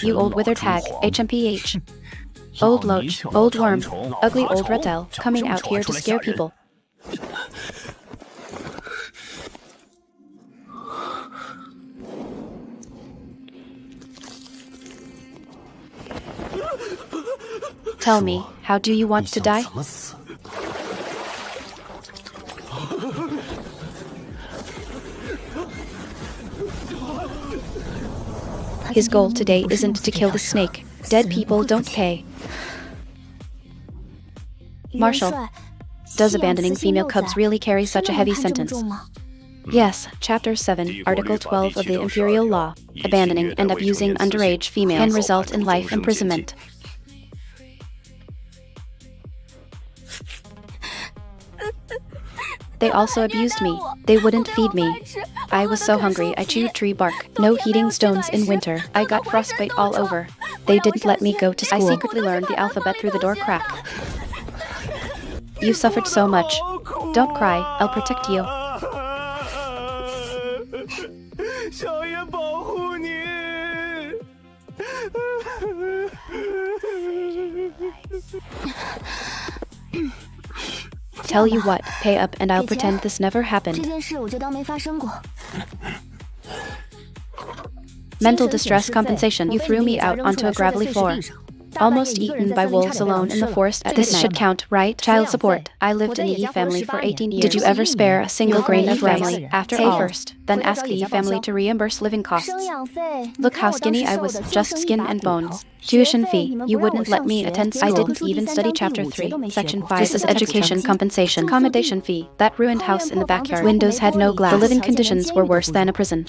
You old withered hag, HMPH. Old loach, old worm, ugly old reptile, coming out here to scare people. Tell me, how do you want to die? His goal today isn't to kill the snake. Dead people don't pay. Marshal, does abandoning female cubs really carry such a heavy sentence? Yes, Chapter 7, Article 12 of the Imperial Law, abandoning and abusing underage females can result in life imprisonment. They also abused me. They wouldn't feed me. I was so hungry I chewed tree bark. No heating stones in winter. I got frostbite all over. They didn't let me go to school. I secretly learned the alphabet through the door crack. You suffered so much. Don't cry, I'll protect you. Tell you what, pay up and I'll pretend this never happened. Mental distress compensation. You threw me out onto a gravelly floor. Almost eaten by wolves alone in the forest at this should count, right? Child support. I lived in the Yi family for 18 years. Did you ever spare a single grain of rice? After all, first, then ask the Yi family to reimburse living costs. Look how skinny I was, just skin and bones. Tuition fee. You wouldn't let me attend school. I didn't even study Chapter 3, Section 5. This is education compensation. Accommodation fee. That ruined house in the backyard. Windows had no glass. The living conditions were worse than a prison.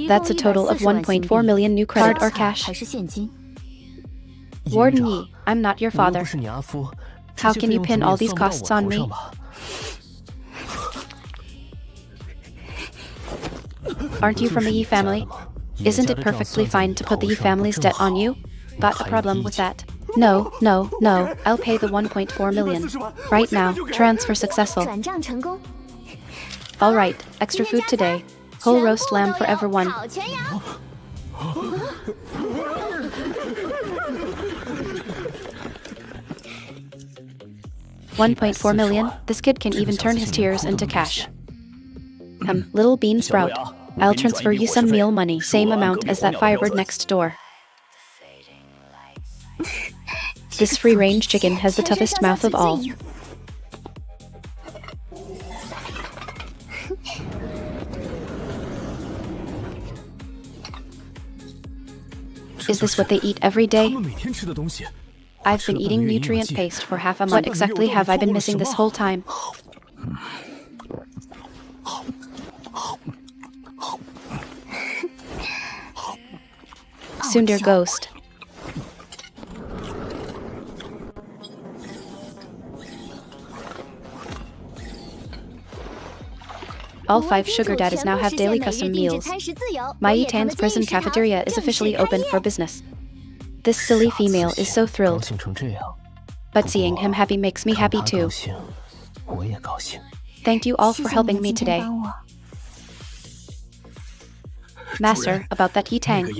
That's a total of 1.4 million new credits. Card or cash? Warden Yi, I'm not your father. How can you pin all these costs on me? Aren't you from the Yi family? Isn't it perfectly fine to put the Yi family's debt on you? Got a problem with that? No, no, no, I'll pay the 1.4 million. Right now, transfer successful. Alright, extra food today. Whole roast lamb for everyone. 1.4 million? This kid can even turn his tears into cash. Little bean sprout. I'll transfer you some meal money, same amount as that firebird next door. This free-range chicken has the toughest mouth of all. Is this what they eat every day? I've been eating nutrient paste for half a month. What exactly have I been missing this whole time? Tsundere ghost. All 5 sugar daddies now have daily custom meals. Mai Tan's prison cafeteria is officially open for business. This silly female is so thrilled. But seeing him happy makes me happy too. Thank you all for helping me today. Master, about that Tang.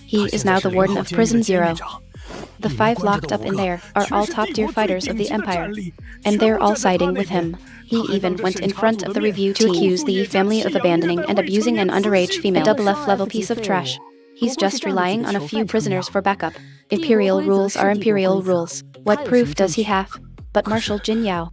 He is now the warden of Prison 0. The 5 locked up in there are all top-tier fighters of the Empire, and they're all siding with him. He even went in front of the review to accuse the family of abandoning and abusing an underage female, a double F-level piece of trash. He's just relying on a few prisoners for backup. Imperial rules are imperial rules. What proof does he have? But Marshal Jin Yao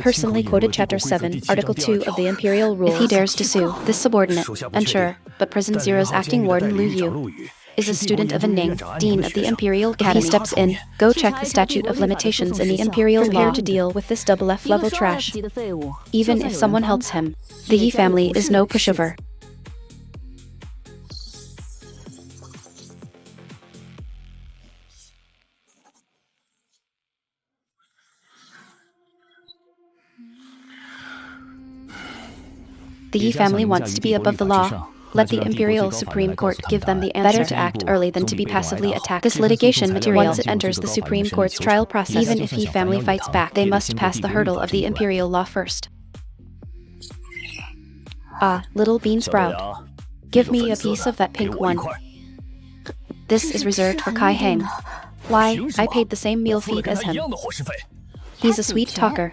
personally quoted Chapter 7, Article 2 of the Imperial Rules. If he dares to sue this subordinate, unsure, but Prison Zero's acting warden Lu Yu is a student of Ning, Dean of the Imperial Academy. If he steps in, go check the statute of limitations in the Imperial Law to deal with this double F-level trash. Even if someone helps him, the Yi family is no pushover. The Yi family wants to be above the law. Let the Imperial Supreme Court give them the answer. Better to act early than to be passively attacked. This litigation material, once it enters the Supreme Court's trial process, even if Yi family fights back, they must pass the hurdle of the Imperial law first. Ah, little bean sprout. Give me a piece of that pink one. This is reserved for Kai Hang. Why, I paid the same meal fee as him. He's a sweet talker.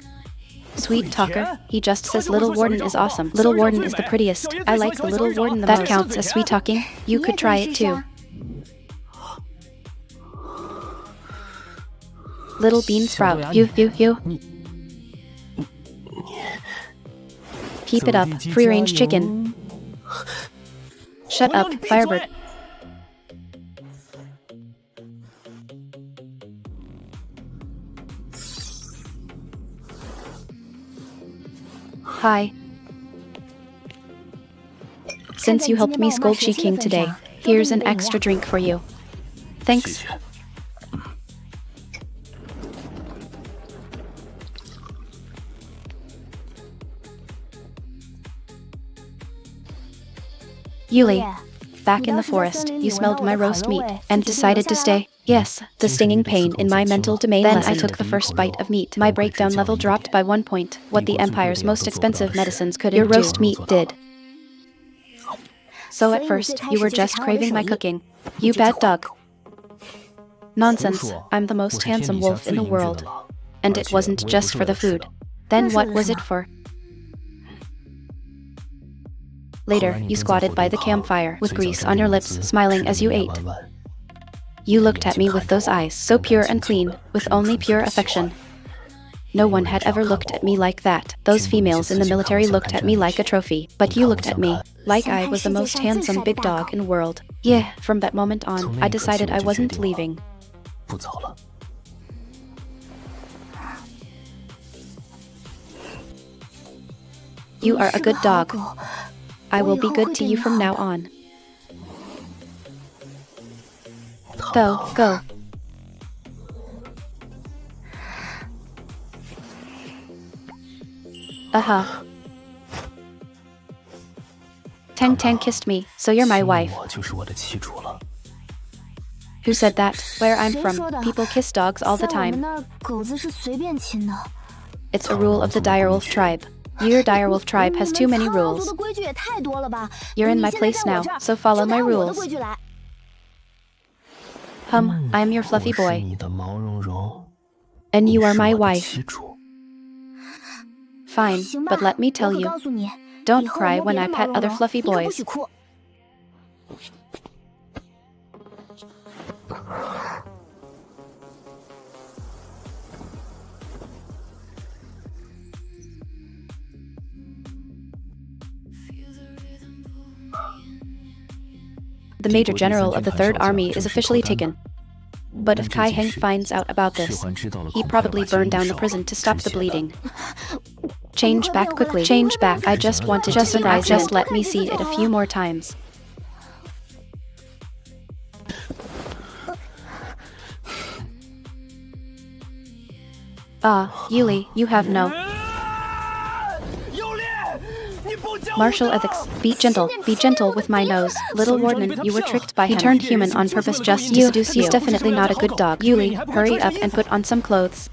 Sweet talker, he just says Little Warden is awesome. Little Warden is the prettiest. I like the Little Warden the most. That counts as sweet talking. You could try it too. Little bean sprout, you. Keep it up, free-range chicken. Shut up, firebird. Hi. Since you helped me scold Shi King today, here's an extra drink for you. Thanks. Yuli, back in the forest, you smelled my roast meat and decided to stay. Yes, the stinging pain in my mental domain lessened. Then I took the first bite of meat. My breakdown level dropped by 1 point. What the Empire's most expensive medicines couldn't do. Your roast meat did. So at first, you were just craving my cooking. You bad dog. Nonsense, I'm the most handsome wolf in the world. And it wasn't just for the food. Then what was it for? Later, you squatted by the campfire, with grease on your lips, smiling as you ate. You looked at me with those eyes, so pure and clean, with only pure affection. No one had ever looked at me like that. Those females in the military looked at me like a trophy, but you looked at me like I was the most handsome big dog in the world. Yeah, from that moment on, I decided I wasn't leaving. You are a good dog. I will be good to you from now on. Go. Tang kissed me, so you're my wife. Who said that? Where I'm from, people kiss dogs all the time. It's a rule of the direwolf tribe. Your direwolf tribe has too many rules. You're in my place now, so follow my rules. I'm your fluffy boy. And you are my wife. Fine, but let me tell you. Don't cry when I pet other fluffy boys. The Major General of the Third Army is officially taken. But if Kai Heng finds out about this, he probably burned down the prison to stop the bleeding. Change back quickly. Change back. I just wanted to surprise you. Just let me see it a few more times. Ah, Yuli, you have no martial ethics. Be gentle with my nose. Little warden, you were tricked by him. He turned human on purpose just to seduce you. He's definitely not a good dog. Yuli, hurry up and put on some clothes.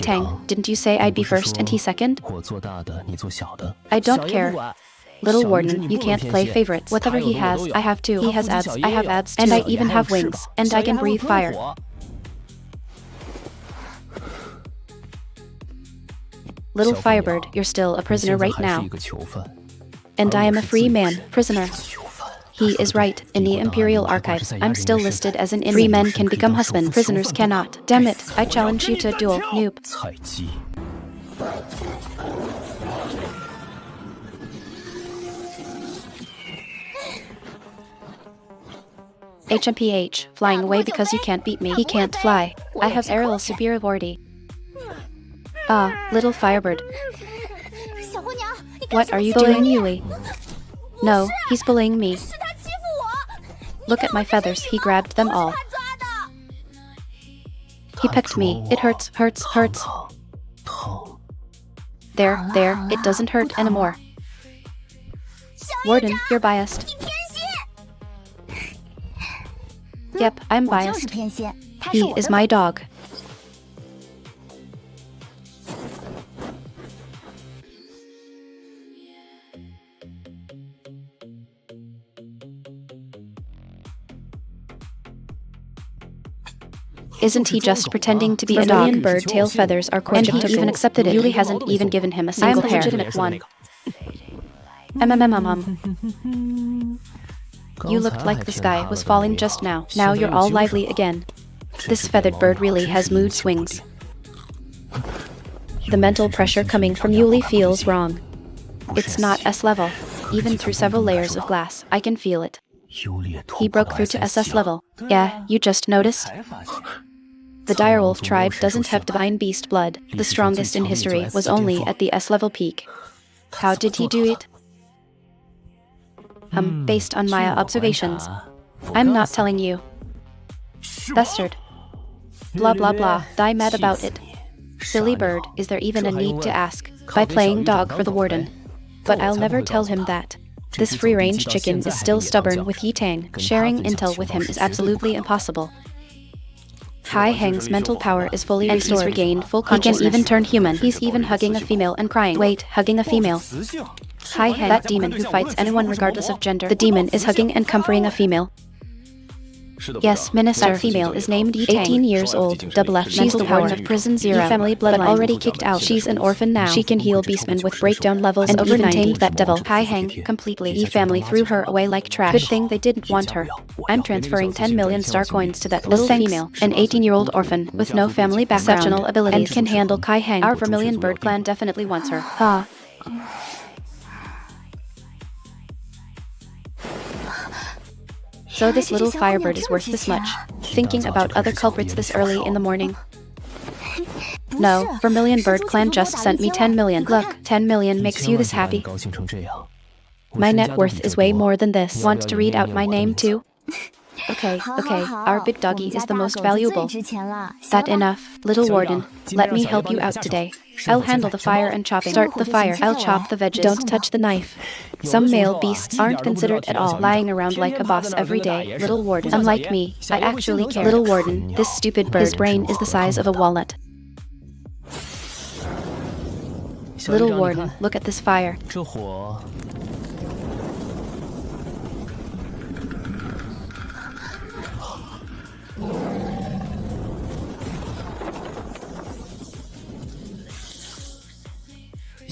Tang, didn't you say I'd be first and he second? I don't care. Little warden, you can't play favorites. Whatever he has, I have too. He has abs, I have abs too. And I even have wings. And I can breathe fire. Little firebird, you're still a prisoner right now. And I am a free man, prisoner. He is right. In the Imperial Archives, I'm still listed as an inmate. Free men can become husbands, prisoners cannot. Damn it, I challenge you to a duel, noob. HMPH, flying away because you can't beat me. He can't fly. I have aerial superiority. Ah, little firebird. What are you doing, Yuli? No, he's bullying me. Look at my feathers, he grabbed them all. He pecked me. It hurts. There, it doesn't hurt anymore. Warden, you're biased. Yep, I'm biased. He is my dog. Isn't he just pretending to be a dog? Bird tail feathers are and he even accepted it. Yuli hasn't even given him a single hair. I'm the legitimate one. You looked like this guy was falling just now. Now you're all lively again. This feathered bird really has mood swings. The mental pressure coming from Yuli feels wrong. It's not S level. Even through several layers of glass, I can feel it. He broke through to SS level. Yeah, you just noticed? The direwolf tribe doesn't have divine beast blood. The strongest in history was only at the S-level peak. How did he do it? Based on my observations. I'm not telling you. Bastard. Blah blah blah, die mad about it. Silly bird, is there even a need to ask? By playing dog for the warden. But I'll never tell him that. This free-range chicken is still stubborn with Tang. Sharing intel with him is absolutely impossible. Kai Heng's mental power is fully restored. He's regained full consciousness. He can even turn human. He's even hugging a female and crying. Wait, hugging a female. Kai Heng, that demon who fights anyone regardless of gender. The demon is hugging and comforting a female. Yes, Minister. That female is named Tang. 18 years old, double F. She's the warden of Prison Zero. Family bloodline, but already kicked out. She's an orphan now. She can heal beastmen with breakdown levels and over 90. Tamed that devil. Kai Heng completely. Family threw her away like trash. Good thing they didn't want her. I'm transferring 10 million star coins to that little female, an 18-year-old orphan with no family background, exceptional abilities, and can handle Kai Heng. Our Vermilion Bird clan definitely wants her. Ha. So this little firebird is worth this much. Thinking about other culprits this early in the morning. No, Vermilion Bird clan just sent me 10 million. Look, 10 million makes you this happy. My net worth is way more than this. Want to read out my name too? Okay, our big doggy is the most valuable. That enough, little warden. Let me help you out today. I'll handle the fire and chopping. Start the fire. I'll chop the veggies. Don't touch the knife. Some male beasts aren't considered at all, lying around like a boss every day. Little warden. Unlike me, I actually care. Little warden, this stupid bird. His brain is the size of a walnut. Little warden, look at this fire.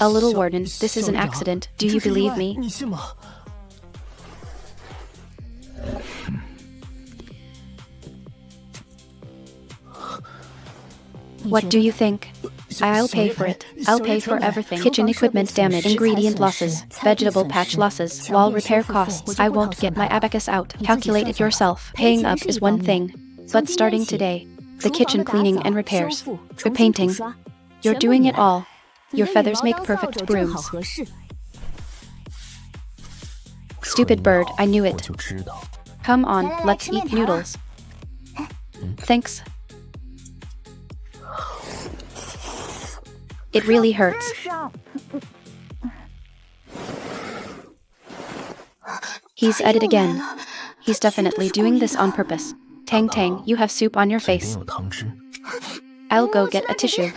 A little warden, this is an accident. Do you believe me? What do you think? I'll pay for it. I'll pay for everything. Kitchen equipment damage, ingredient losses, vegetable patch losses, wall repair costs. I won't get my abacus out. Calculate it yourself. Paying up is one thing. But starting today, the kitchen cleaning and repairs, repainting, you're doing it all. Your feathers make perfect brooms. Stupid bird, I knew it. Come on, let's eat noodles. Thanks. It really hurts. He's at it again. He's definitely doing this on purpose. Tang, you have soup on your face. I'll go get a tissue.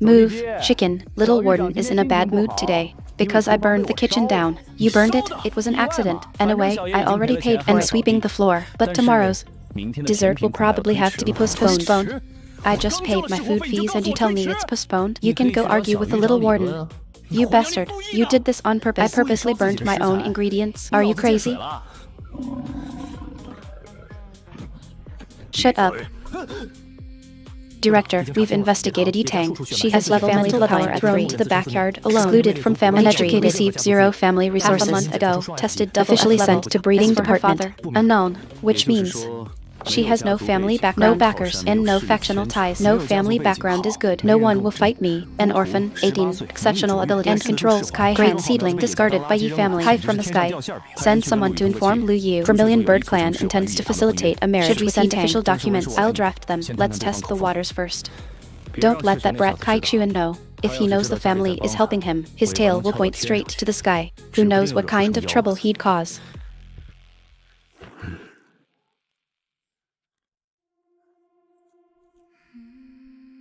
Move, chicken. Little warden is in a bad mood today. Because I burned the kitchen down. You burned it? It was an accident. Anyway, I already paid for it. And sweeping the floor. But tomorrow's dessert will probably have to be postponed. I just paid my food fees and you tell me it's postponed? You can go argue with the little warden. You bastard. You did this on purpose. I purposely burned my own ingredients. Are you crazy? Shut up. Director, we've investigated Tang. She has level mental power at 3. To the backyard alone. Excluded from family tree. Received 0 family resources. Half a month ago. Tested officially sent to breeding department. Unknown. Which means she has no family background, no backers, and no factional ties. No family background is good. No one will fight me. An orphan, 18, exceptional abilities, and controls Kai Great seedling, discarded by Yi family. High from the sky. Send someone to inform Lu Yu. Vermilion Bird Clan intends to facilitate a marriage. Should we send official documents? I'll draft them. Let's test the waters first. Don't let that brat Kai Chuan know. If he knows the family is helping him, his tail will point straight to the sky. Who knows what kind of trouble he'd cause.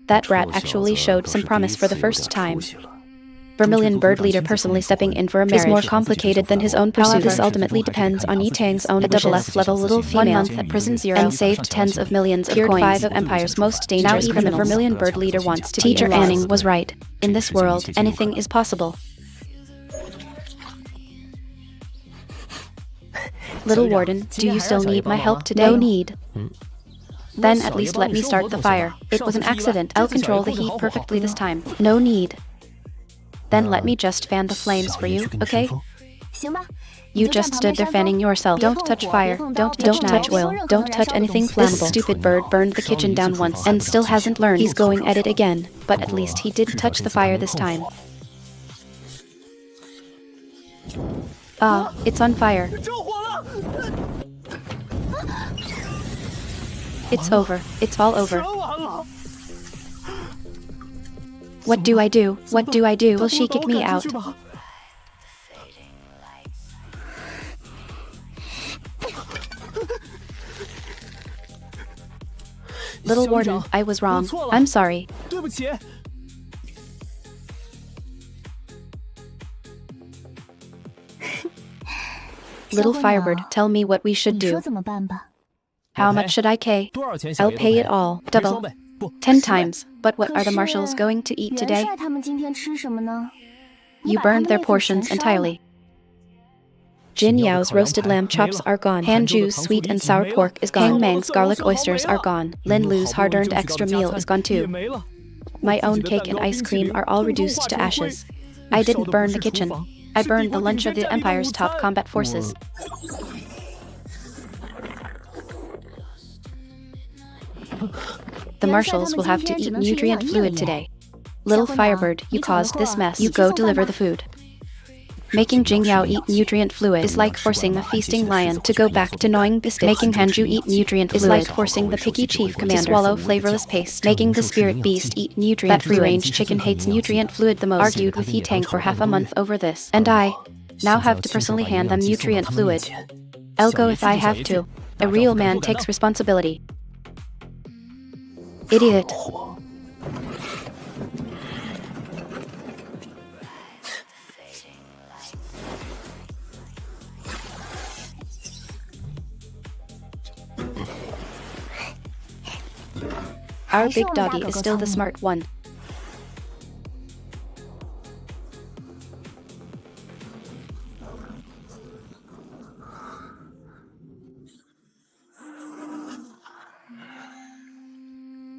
That brat actually showed some promise for the first time. Vermilion Bird Leader personally stepping in for a marriage is more complicated than his own pursuit. This ultimately depends on Tang's own wishes. A double F-level little female 1 month at prison 0 and saved tens of millions of coins. 5 of Empire's most dangerous now criminals. The Vermilion Bird Leader wants to Teacher Anning was right. In this world, anything is possible. Little warden, do you still need my help today? No need. Then at least let me start the fire. It was an accident. I'll control the heat perfectly this time. No need. Then let me just fan the flames for you, okay? You just stood there fanning yourself. Don't touch fire. Don't touch oil. Don't touch anything flammable. This stupid bird burned the kitchen down once and still hasn't learned. He's going at it again. But at least he did touch the fire this time. Ah, it's on fire. It's over. It's all over. What do I do? What do I do? Will she kick me out? Little warden, I was wrong. I'm sorry. Little firebird, tell me what we should do. How much should I pay? I'll pay it all. Double. 10 times. But what are the marshals going to eat today? You burned their portions entirely. Jin Yao's roasted lamb chops are gone. Han Ju's sweet and sour pork is gone. Hang Mang's garlic oysters are gone. Lin Lu's hard-earned extra meal is gone too. My own cake and ice cream are all reduced to ashes. I didn't burn the kitchen. I burned the lunch of the Empire's top combat forces. The marshals will have to eat nutrient fluid today. Little firebird, you caused this mess. You go deliver the food. Making Jingyao eat nutrient fluid is like forcing a feasting lion to go back to gnawing biscuits. Making Hanju eat nutrient fluid is like forcing the picky chief commander to swallow flavorless paste. Making the spirit beast eat nutrient fluid. That free-range chicken hates nutrient fluid the most. Argued with Tang for half a month over this. And I now have to personally hand them nutrient fluid. I'll go if I have to. A real man takes responsibility. Idiot. Our big doggy is still the smart one.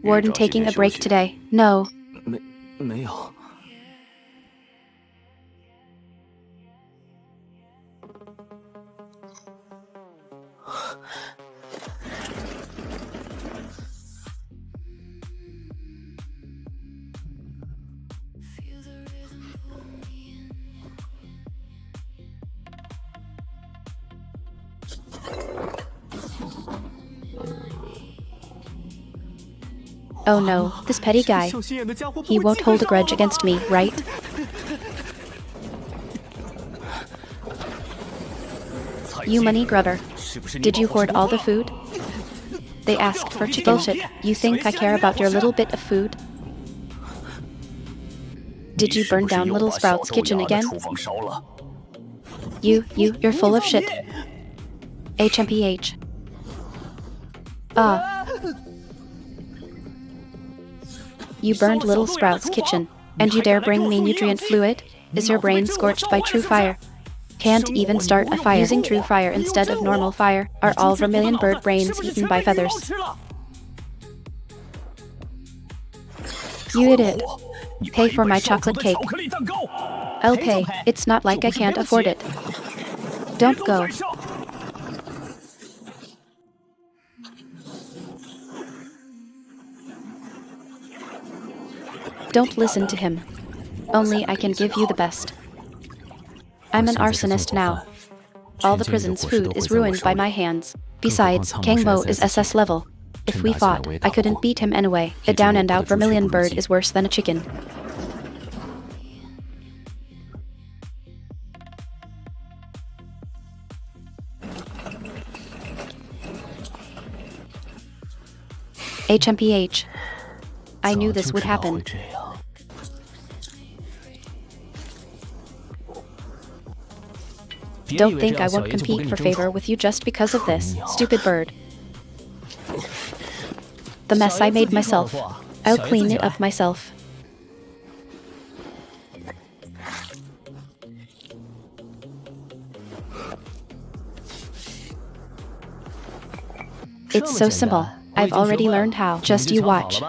Warden taking a break today. No. 没有。 Oh no, this petty guy. He won't hold a grudge against me, right? You money grubber. Did you hoard all the food? They asked for chicken. Bullshit. You think I care about your little bit of food? Did you burn down Little Sprout's kitchen again? You're full of shit. HMPH. Ah. You burned Little Sprout's kitchen, and you dare bring me nutrient fluid? Is your brain scorched by true fire? Can't even start a fire. Using true fire instead of normal fire. Are all vermilion bird brains eaten by feathers? You idiot. Pay for my chocolate cake. I'll pay. It's not like I can't afford it. Don't go. Don't listen to him. Only I can give you the best. I'm an arsonist now. All the prison's food is ruined by my hands. Besides, Kang Mo is SS level. If we fought, I couldn't beat him anyway. A down and out vermilion bird is worse than a chicken. HMPH. I knew this would happen. Don't think I won't compete for favor with you just because of this, stupid bird. The mess I made myself. I'll clean it up myself. It's so simple. I've already learned how. Just you watch.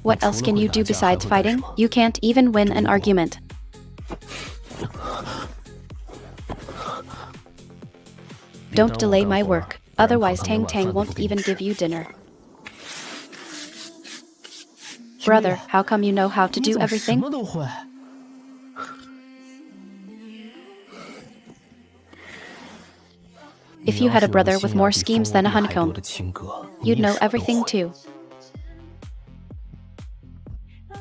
What else can you do besides fighting? You can't even win an argument. Don't delay my work, otherwise Tang won't even give you dinner. Brother, how come you know how to do everything? If you had a brother with more schemes than a honeycomb, you'd know everything too.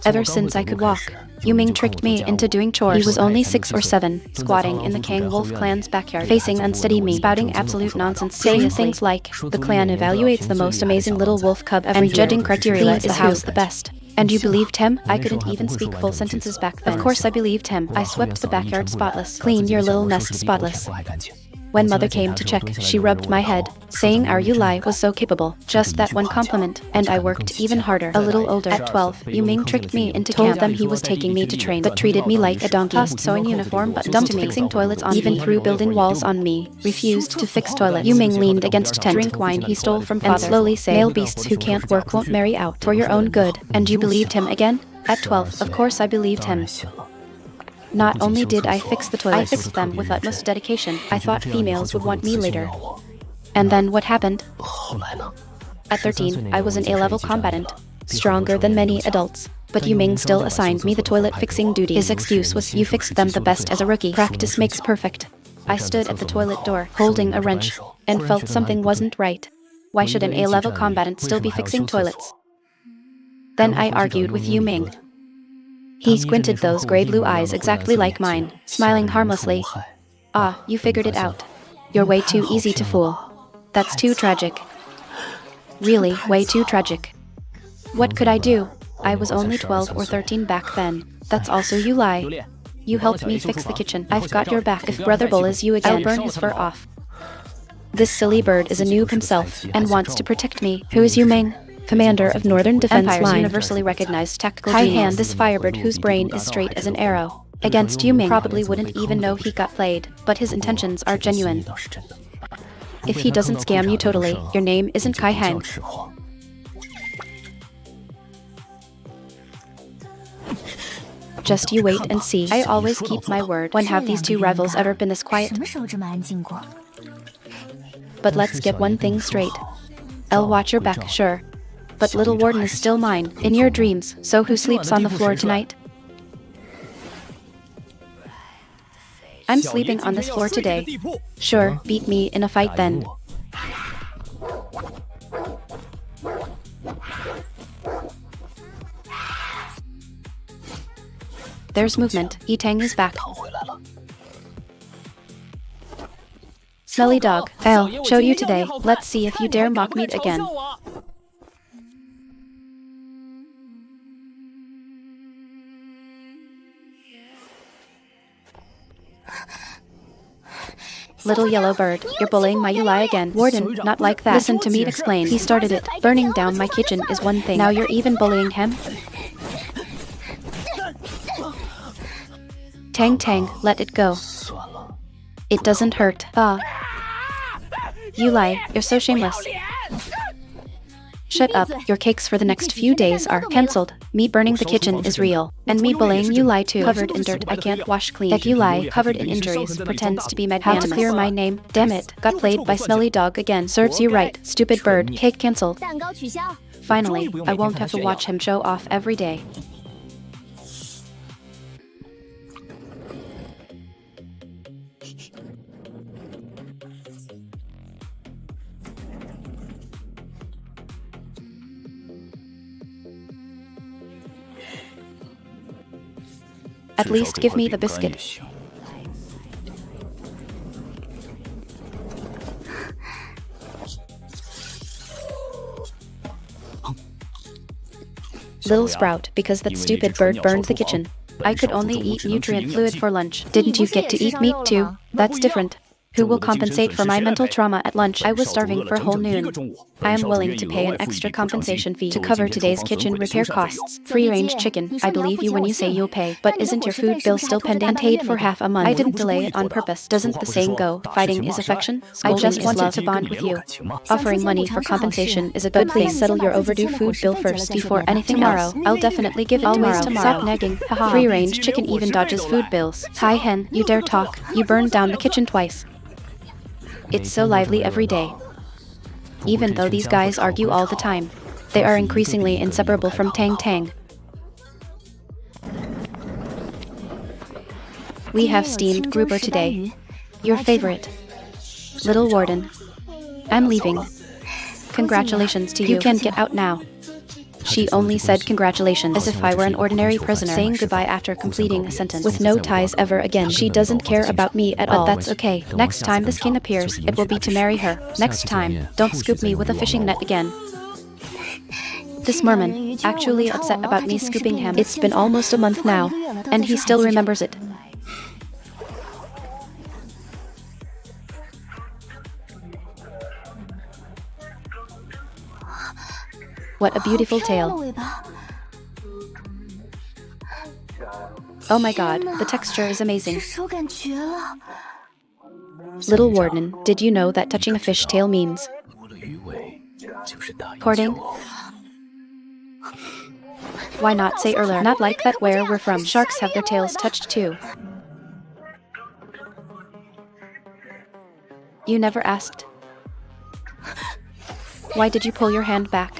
Ever since I could walk, Yu Ming tricked me into doing chores. He was only 6 or 7, squatting in the Kang Wolf clan's backyard, facing unsteady me, spouting absolute nonsense, saying things like, the clan evaluates the most amazing little wolf cub every year, and judging criteria is who's the best. And you believed him? I couldn't even speak full sentences back then. Of course I believed him. I swept the backyard spotless, cleaned your little nest spotless. When mother came to check, she rubbed my head, saying our Yulai was so capable. Just that one compliment, and I worked even harder. A little older, at 12, Yu Ming tricked me into told them he was taking me to train, but treated me like a donkey. Tossed sewing uniform, but dumped fixing toilets on even threw building walls on me. Refused to fix toilets. Yu Ming leaned against tent, drink wine he stole from father, and slowly say, male beasts who can't work won't marry out. For your own good. And you believed him again? At 12, of course I believed him. Not only did I fix the toilets, I fixed them with utmost dedication. I thought females would want me later. And then what happened? At 13, I was an A-level combatant, stronger than many adults. But Yu Ming still assigned me the toilet fixing duty. His excuse was, you fixed them the best as a rookie. Practice makes perfect. I stood at the toilet door, holding a wrench, and felt something wasn't right. Why should an A-level combatant still be fixing toilets? Then I argued with Yu Ming. He squinted those gray blue eyes exactly like mine, smiling harmlessly. Ah, you figured it out. You're way too easy to fool. That's too tragic. Really, way too tragic. What could I do? I was only 12 or 13 back then. That's also you lie. You helped me fix the kitchen. I've got your back. If Brother bullies you again, I'll burn his fur off. This silly bird is a noob himself and wants to protect me. Who is Yu Ming? Commander of Northern Defense Empire's Line. universally recognized tactical High genius. hand this firebird whose brain is straight as an arrow. Against Yu Ming probably wouldn't even know he got played, but his intentions are genuine. If he doesn't scam you totally, your name isn't Kai Hang. Just you wait and see. I always keep my word. When have these two rivals ever been this quiet? But let's get one thing straight. I'll watch your back, sure. But little warden is still mine, in your dreams, so who sleeps on the floor tonight? I'm sleeping on this floor today. Sure, beat me in a fight then. There's movement. Tang is back. Smelly dog. I'll show you today. Let's see if you dare mock me again. Little yellow bird, you're bullying my Yulai again. Warden, not like that. Listen to me explain. He started it. Burning down my kitchen is one thing. Now you're even bullying him? Tang, let it go. It doesn't hurt. Yulai, you're so shameless. Shut up, your cakes for the next few days are cancelled. Me burning the kitchen is real. And me bullying Yulai too. Covered in dirt, I can't wash clean. That Yulai, covered in injuries, pretends to be magnanimous. How to clear my name? Damn it, got played by smelly dog again. Serves you right, stupid bird. Cake cancelled. Finally, I won't have to watch him show off every day. At least give me the biscuit. Little sprout, because that stupid bird burned the kitchen. I could only eat nutrient fluid for lunch. Didn't you get to eat meat too? That's different. Who will compensate for my mental trauma at lunch? I was starving for a whole noon. I am willing to pay an extra compensation fee to cover today's kitchen repair costs. Free-range chicken. I believe you when you say you'll pay. But isn't your food bill still pending? And paid for half a month. I didn't delay it on purpose. Doesn't the saying go, fighting is affection? I just wanted to bond with you. Offering money for compensation is a good thing. Please settle your overdue food bill first before anything else. I'll definitely give it tomorrow. Stop nagging. Free-range chicken even dodges food bills. Hi hen, you dare talk. You burned down the kitchen twice. It's so lively every day. Even though these guys argue all the time, they are increasingly inseparable from Tang. We have steamed grouper today. Your favorite. Little warden. I'm leaving. Congratulations to you. You can get out now. She only said congratulations as if I were an ordinary prisoner, saying goodbye after completing a sentence. With no ties ever again. She doesn't care about me at all. But that's okay. Next time this king appears, it will be to marry her. Next time, don't scoop me with a fishing net again. This merman, actually upset about me scooping him. It's been almost a month now, and he still remembers it. What a beautiful tail. Oh my god, the texture is amazing. Little warden, did you know that touching a fish tail means courting? Why not say earlier? Not like that where we're from. Sharks have their tails touched too. You never asked. Why did you pull your hand back?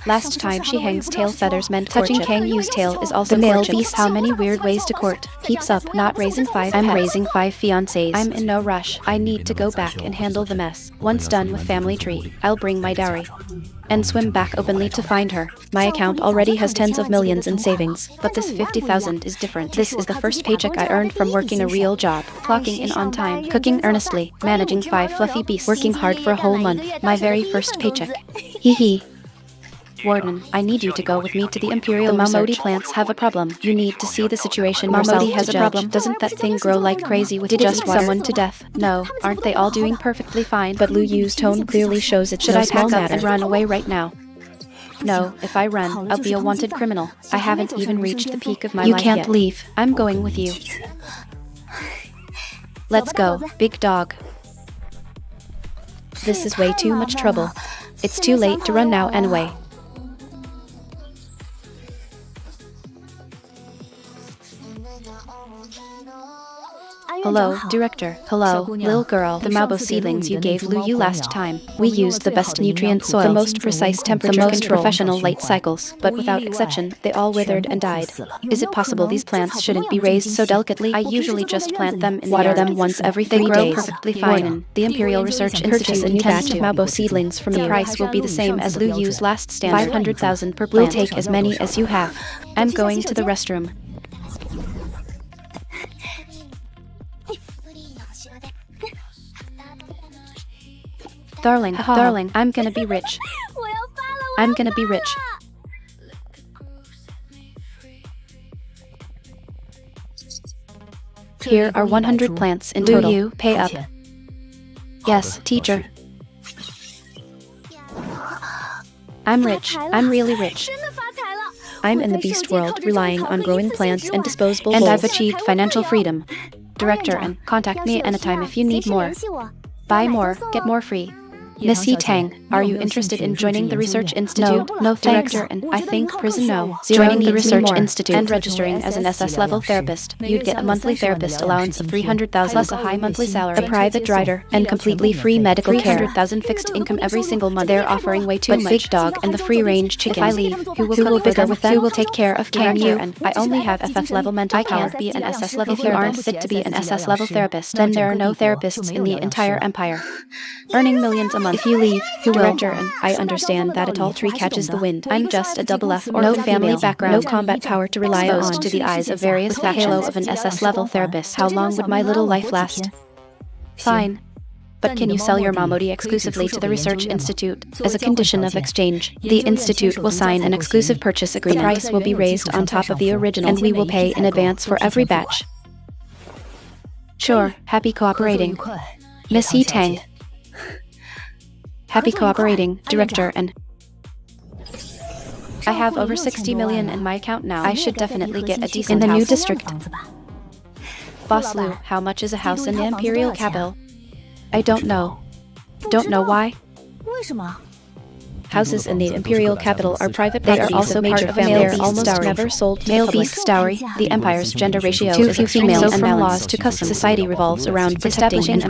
Last time she hangs tail feathers meant touching Kang Yu's tail is also the male beast. How many weird ways to court. Keeps up, not raising 5 I'm pets. Raising 5 fiancés. I'm in no rush. I need to go back and handle the mess. Once done with family tree, I'll bring my dowry. And swim back openly to find her. My account already has tens of millions in savings, but this 50,000 is different. This is the first paycheck I earned from working a real job. Clocking in on time, cooking earnestly, managing 5 fluffy beasts, working hard for a whole month. My very first paycheck. Hee hee. Warden, I need you to go with me to the Imperial Research. The plants have a problem. You need to see the situation yourself. Has a problem. Doesn't that thing grow like crazy with just someone to death? No, aren't they all doing perfectly fine? But Lu Yu's tone clearly shows it's no small matter. Should I pack up and run away right now? No, if I run, I'll be a wanted criminal. I haven't even reached the peak of my life yet. You can't leave. I'm going with you. Let's go, big dog. This is way too much trouble. It's too late to run now anyway. Hello, director. Hello, little girl. The Mabo seedlings you gave Lu Yu last time. We used the best nutrient soil, the most precise temperature, the most professional light cycles, but without exception, they all withered and died. Is it possible these plants shouldn't be raised so delicately? I usually just plant them and water them once every 3 days. They grow perfectly fine. The Imperial Research Institute a new batch of Mabo seedlings from me. The price will be the same as Lu Yu's last standard. 500,000 per plant. We'll take as many as you have. I'm going to the restroom. Darling, darling, I'm gonna be rich. I'm gonna be rich. Here are 100 plants in total. You pay up. Yes, teacher. I'm rich. I'm really rich. I'm in the beast world, relying on growing plants and disposable bowls. And I've achieved financial freedom. Director, and contact me anytime if you need more. Buy more, get more free. Miss Tang, are you interested in joining the Research Institute? No, thanks. Director, and I think prison no. Joining the Research Institute and registering as an SS level therapist, you'd get a monthly therapist allowance of 300,000 plus a high monthly salary, a private rider, and completely free medical care. 300,000 fixed income every single month. They're offering way too much. Big dog and the free-range chicken. If I leave, who will bigger with them? Who will take care of Kang Yu? And I only have FF level mental power. I can't be an SS level therapist. If you aren't fit to be an SS level therapist, then there are no therapists in the entire empire. Earning millions a month. If you leave, who will? Director, and I understand that it all three catches the wind. I'm just a double F or no family background, no combat power to rely on to the eyes of various factions of an SS level therapist. How long would my little life last? Fine. But can you sell your Mamodi exclusively to the Research Institute? As a condition of exchange, the Institute will sign an exclusive purchase agreement. The price will be raised on top of the original, and we will pay in advance for every batch. Sure, happy cooperating. Miss Tang. Happy cooperating, Director, and I have over 60 million in my account now. I should definitely get a decent house. In the new district. Boss Lu, how much is a house in the Imperial capital? I don't know. Don't know why? Houses in the Imperial capital are private properties. They are also part of a male beast dowry. Never sold male beast dowry. The empire's gender ratio is too female, so from laws to customs, society revolves around establishing and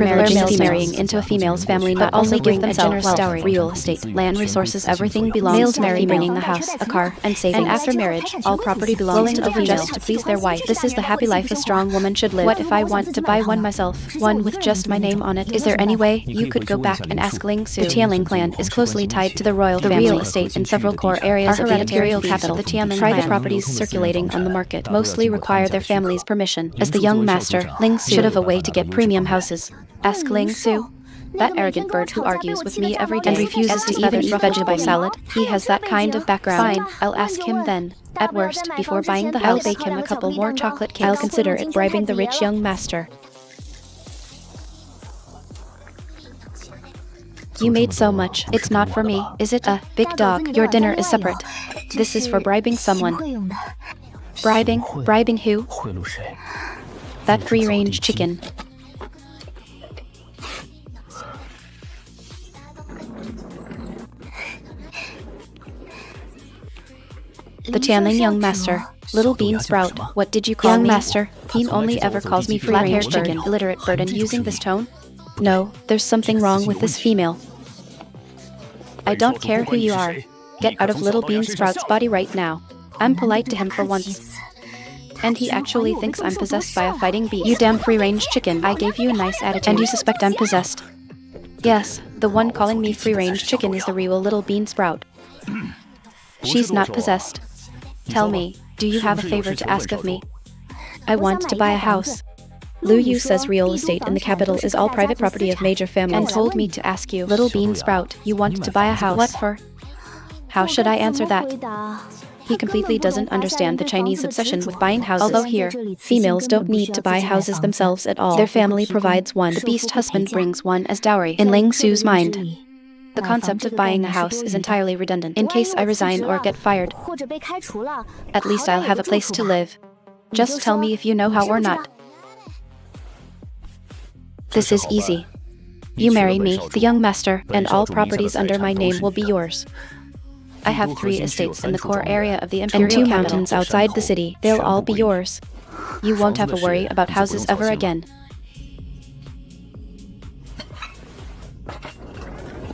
marrying into a female's family, but also give themselves wealth, dowry, real estate, land, resources. Everything belongs males to marry, bringing a house, a car, and savings. And after marriage, all property belongs to the female just to please their wife. This is the happy life a strong woman should live. What if I want to buy one myself, one with just my name on it? Is there any way you could go back and ask Ling Su? The Tianling clan is closely tied to the royal family. Real estate in several core areas of the Imperial capital. The Tianling private properties circulating on the market mostly require their family's permission. As the young master, Ling Su should have a way to get premium houses. Ask Ling Su. That arrogant bird who argues with me every day and refuses to even eat vegetable salad. He has that kind of background. Fine, I'll ask him then. At worst, before buying the house, I'll bake him a couple more chocolate cakes. I'll consider it bribing the rich young master. You made so much. It's not for me, is it? Big dog, your dinner is separate. This is for bribing someone. Bribing? Bribing who? That free-range chicken. The Tianling young master. Little bean sprout, what did you call me? Young master, he only ever calls me free-range chicken. Illiterate bird, and using this tone? No, there's something wrong with this female. I don't care who you are. Get out of Little Bean Sprout's body right now. I'm polite to him for once. And he actually thinks I'm possessed by a fighting beast. You damn free-range chicken, I gave you a nice attitude. And you suspect I'm possessed? Yes, the one calling me free-range chicken is the real Little Bean Sprout. She's not possessed. Tell me, do you have a favor to ask of me? I want to buy a house. Lu Yu says real estate in the capital is all private property of major families and told me to ask you, Little Bean Sprout, you want to buy a house. What for? How should I answer that? He completely doesn't understand the Chinese obsession with buying houses. Although here, females don't need to buy houses themselves at all. Their family provides one. The beast husband brings one as dowry. In Engssub's mind, the concept of buying a house is entirely redundant. In case I resign or get fired, at least I'll have a place to live. Just tell me if you know how or not. This is easy. You marry me, the young master, and all properties under my name will be yours. I have 3 estates in the core area of the Imperial capital, and 2 mountains outside the city. They'll all be yours. You won't have to worry about houses ever again.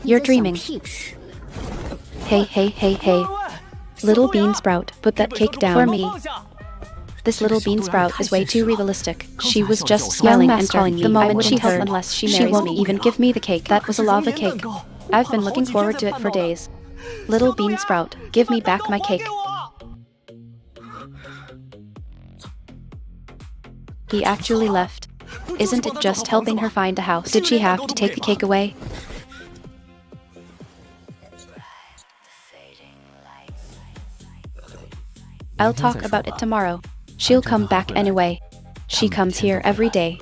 You're dreaming. Hey. Little bean sprout, put that cake down. For me. This little bean sprout is way too realistic. She was just smiling and calling me. The moment she heard, unless she won't even give me the cake. That was a lava cake. I've been looking forward to it for days. Little bean sprout, give me back my cake. He actually left. Isn't it just helping her find a house? Did she have to take the cake away? I'll talk about it tomorrow. She'll come back anyway. She comes here every day.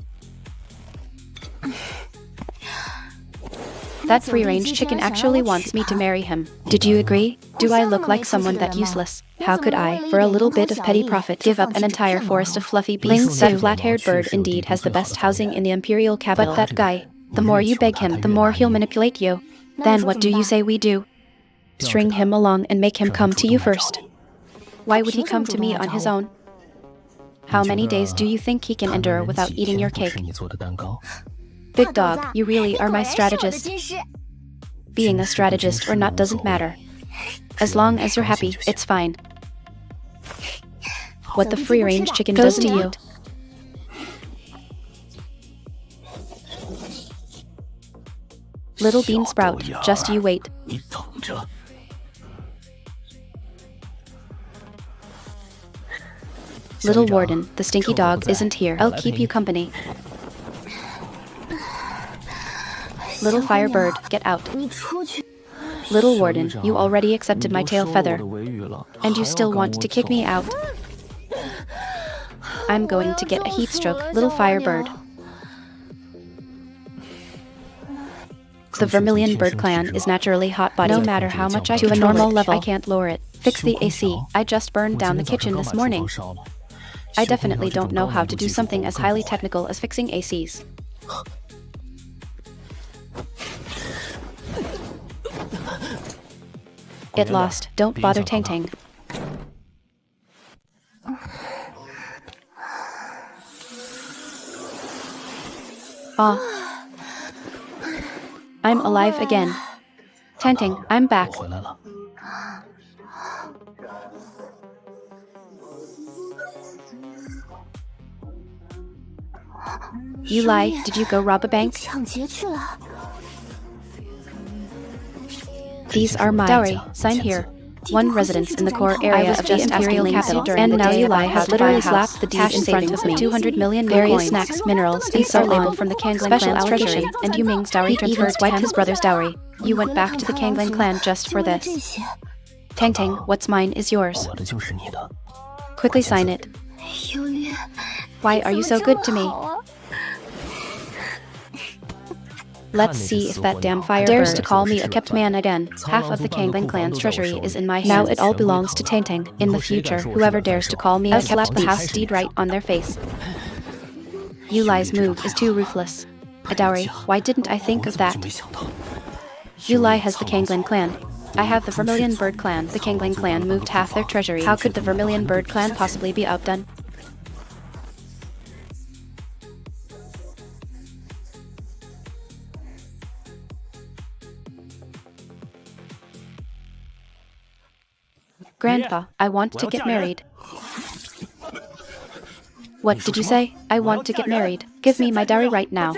That free-range chicken actually wants me to marry him. Did you agree? Do I look like someone that useless? How could I, for a little bit of petty profit, give up an entire forest of fluffy beasts? That flat-haired bird indeed has the best housing in the Imperial capital. But that guy, the more you beg him, the more he'll manipulate you. Then what do you say we do? String him along and make him come to you first. Why would he come to me on his own? How many days do you think he can endure without eating your cake? Big dog, you really are my strategist. Being a strategist or not doesn't matter. As long as you're happy, it's fine. What the free-range chicken does to you. Little bean sprout, just you wait. Little warden, the stinky dog isn't here. I'll keep you company. Little firebird, get out. Little warden, you already accepted my tail feather. And you still want to kick me out. I'm going to get a heat stroke, little firebird. The Vermilion Bird Clan is naturally hot-bodied. No matter how much I control it, to a normal level, I can't lower it. Fix the AC. I just burned down the kitchen this morning. I definitely don't know how to do something as highly technical as fixing ACs. It lost. Don't bother Tang. Ah. I'm alive again. Tang, I'm back. You lie, did you go rob a bank? These are my dowry, sign here. 1 residence in the core area of the Imperial capital, and now you lie has literally slapped the deed in front of me. 200 million various snacks, minerals, and so labeled from the Kangling clan's treasury, and Yu Ming's dowry even swiped his brother's dowry. You went back to the Kangling clan just for this. Tang, what's mine is yours. Quickly sign it. Why are you so good to me? Let's see if that damn firebird dares to call me a kept man again. Half of the Kangling clan's treasury is in my hands. Now it all belongs to Tang. In the future, whoever dares to call me a kept, I'll slap the house deed right on their face. Yu Lai's move is too ruthless. A dowry, why didn't I think of that? Yu Lai has the Kangling clan. I have the Vermilion Bird clan. The Kangling clan moved half their treasury. How could the Vermilion Bird clan possibly be outdone? Grandpa, I want to get married. What did you say? I want to get married. Give me my dowry right now.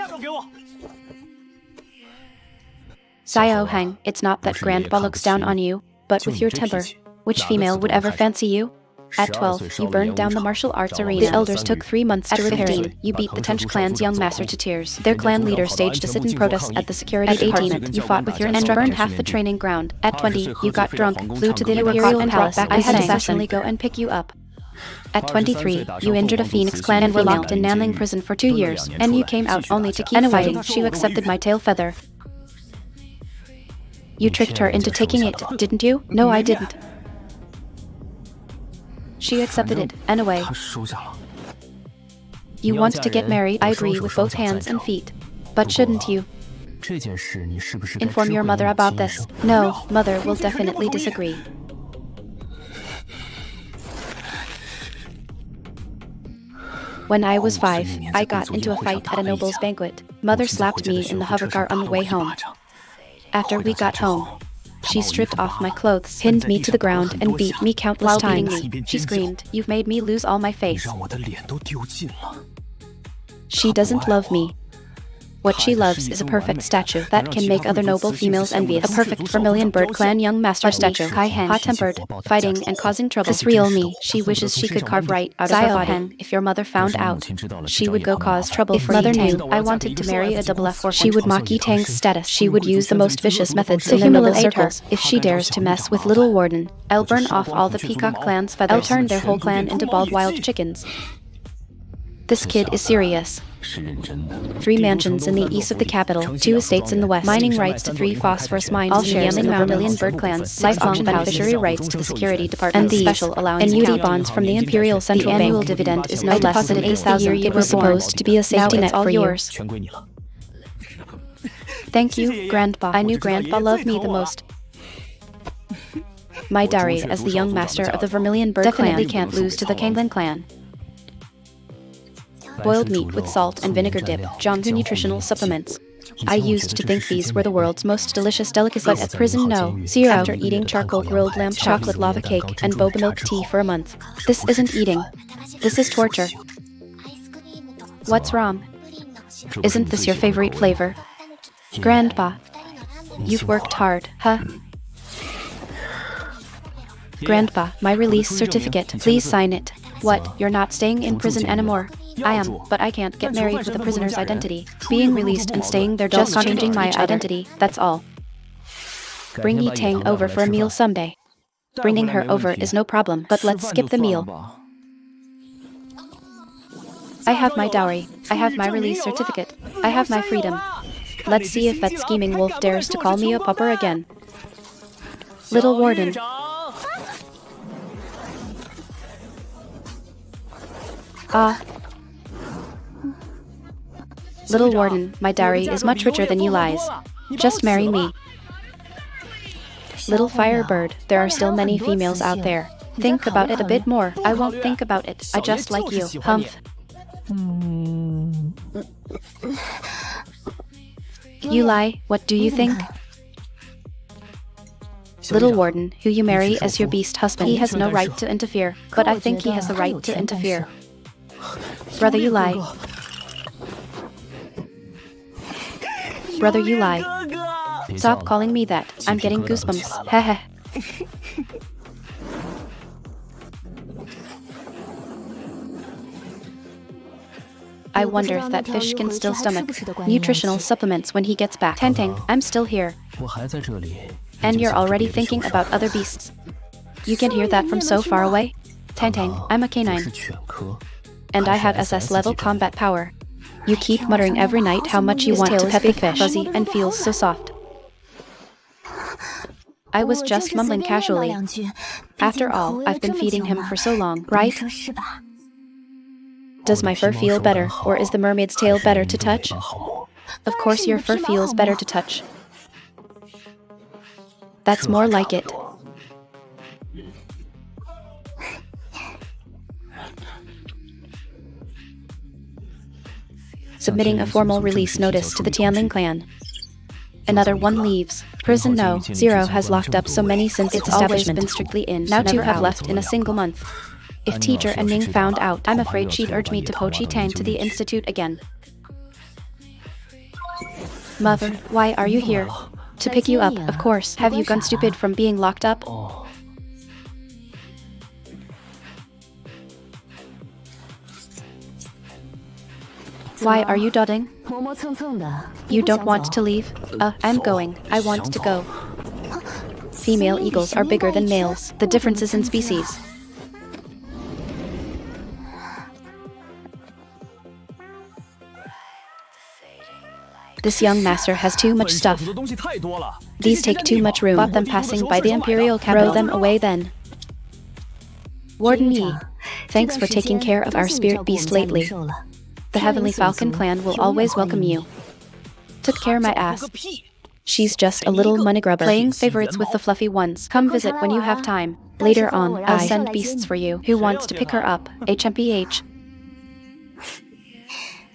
Xiao Hang, it's not that Grandpa looks down on you, but with your temper, which female would ever fancy you? At 12, you burned down the martial arts arena. The elders took 3 months to repair it. You beat the Tang clan's young master to tears. Their clan leader staged a sit-in protest at the security department. 18, you fought with your instructor and burned half the training ground. At 20, you got drunk, flew to the Imperial Palace. I had to personally go and pick you up. At 23, you injured a Phoenix clan and were locked in Nanling prison for 2 years, and you came out only to keep fighting. She accepted my tail feather. You tricked her into taking it, didn't you? No, I didn't. She accepted it, anyway. You want to get married, I agree with both hands and feet. But shouldn't you inform your mother about this? No, mother will definitely disagree. When I was 5, I got into a fight at a noble's banquet. Mother slapped me in the hovercar on the way home. After we got home, she stripped off my clothes, pinned me to the ground, and beat me countless times. She screamed, "You've made me lose all my face." She doesn't love me. What she loves is a perfect statue that can make other noble females envious. A perfect vermilion bird clan young master statue. Hot-tempered, fighting and causing trouble. This real me, she wishes she could carve right out of her body. If your mother found out, she would go cause trouble. If mother knew I wanted to marry a double F4, she would mock Tang's status. She would use the most vicious methods to humiliate her. If she dares to mess with little warden, I'll burn off all the peacock clan's feathers. I'll turn their whole clan into bald wild chickens. This kid is serious. 3 mansions in the east of the capital, 2 estates in the west, mining rights to 3 phosphorus mines, all shares in the vermilion bird clans, lifelong beneficiary rights to the security department, and these special allowance annuity bonds from the Imperial Central Bank. The annual dividend is no less than 8,000. It was supposed to be a safety net for yours. Thank you, Grandpa. I knew Grandpa loved me the most. My dowry as the young master of the vermilion bird definitely can't lose to the Kanglin clan. Boiled meat with salt and vinegar dip, Donghua nutritional supplements. I used to think these were the world's most delicious delicacies, but at prison, no. 0. After eating charcoal grilled lamb chocolate lava cake and boba milk tea for a month. This isn't eating. This is torture. What's wrong? Isn't this your favorite flavor? Grandpa, you've worked hard, huh? Grandpa, my release certificate. Please sign it. What, you're not staying in prison anymore? I am, but I can't get married with a prisoner's identity. Being released and staying there just changing my identity, that's all. Bring Tang over for a meal someday. Bringing her over is no problem, but let's skip the meal. I have my dowry. I have my release certificate. I have my freedom. Let's see if that scheming wolf dares to call me a pupper again. Little warden. Little warden, my dowry is much richer than you lies. Just marry me. Little firebird, there are still many females out there. Think about it a bit more. I won't think about it. I just like you. Humph. You lie, what do you think? Little warden, who you marry as your beast husband. He has no right to interfere, but I think he has the right to interfere. Brother, you lie. Brother, you lie. Stop calling me that. I'm getting goosebumps. Heh. I wonder if that fish can still stomach nutritional supplements when he gets back. Tang, I'm still here. And you're already thinking about other beasts. You can hear that from so far away? Tang, I'm a canine. And I have SS level combat power. You keep muttering every night how much you want to pet the fish, fuzzy, and feels so soft. I was just mumbling casually. After all, I've been feeding him for so long, right? Does my fur feel better, or is the mermaid's tail better to touch? Of course your fur feels better to touch. That's more like it. Submitting a formal release notice to the Tianling clan. Another one leaves. Prison no. 0 has locked up so many since its establishment. Been strictly in. Now 2 have left in a single month. If teacher and Ning found out, I'm afraid she'd urge me to poach Tang to the institute again. Mother, why are you here? To pick you up, of course. Have you gone stupid from being locked up? Why are you dotting? You don't want to leave? I'm going. I want to go. Female eagles are bigger than males. The difference is in species. This young master has too much stuff. These take too much room. Bought them passing by the imperial capital. Throw them away then. Warden Yi, thanks for taking care of our spirit beast lately. The Heavenly Falcon clan will always welcome you. Took care my ass. She's just a little money grubber. Playing favorites with the fluffy ones. Come visit when you have time. Later on, I'll send beasts for you. Who wants to pick her up? HMPH.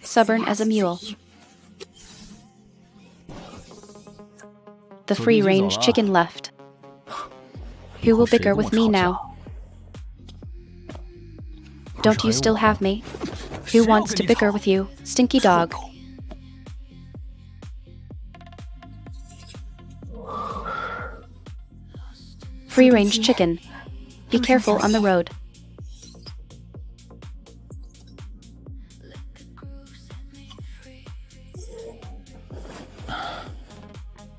Stubborn as a mule. The free-range chicken left. Who will bicker with me now? Don't you still have me? Who wants to bicker with you, stinky dog? Free-range chicken. Be careful on the road.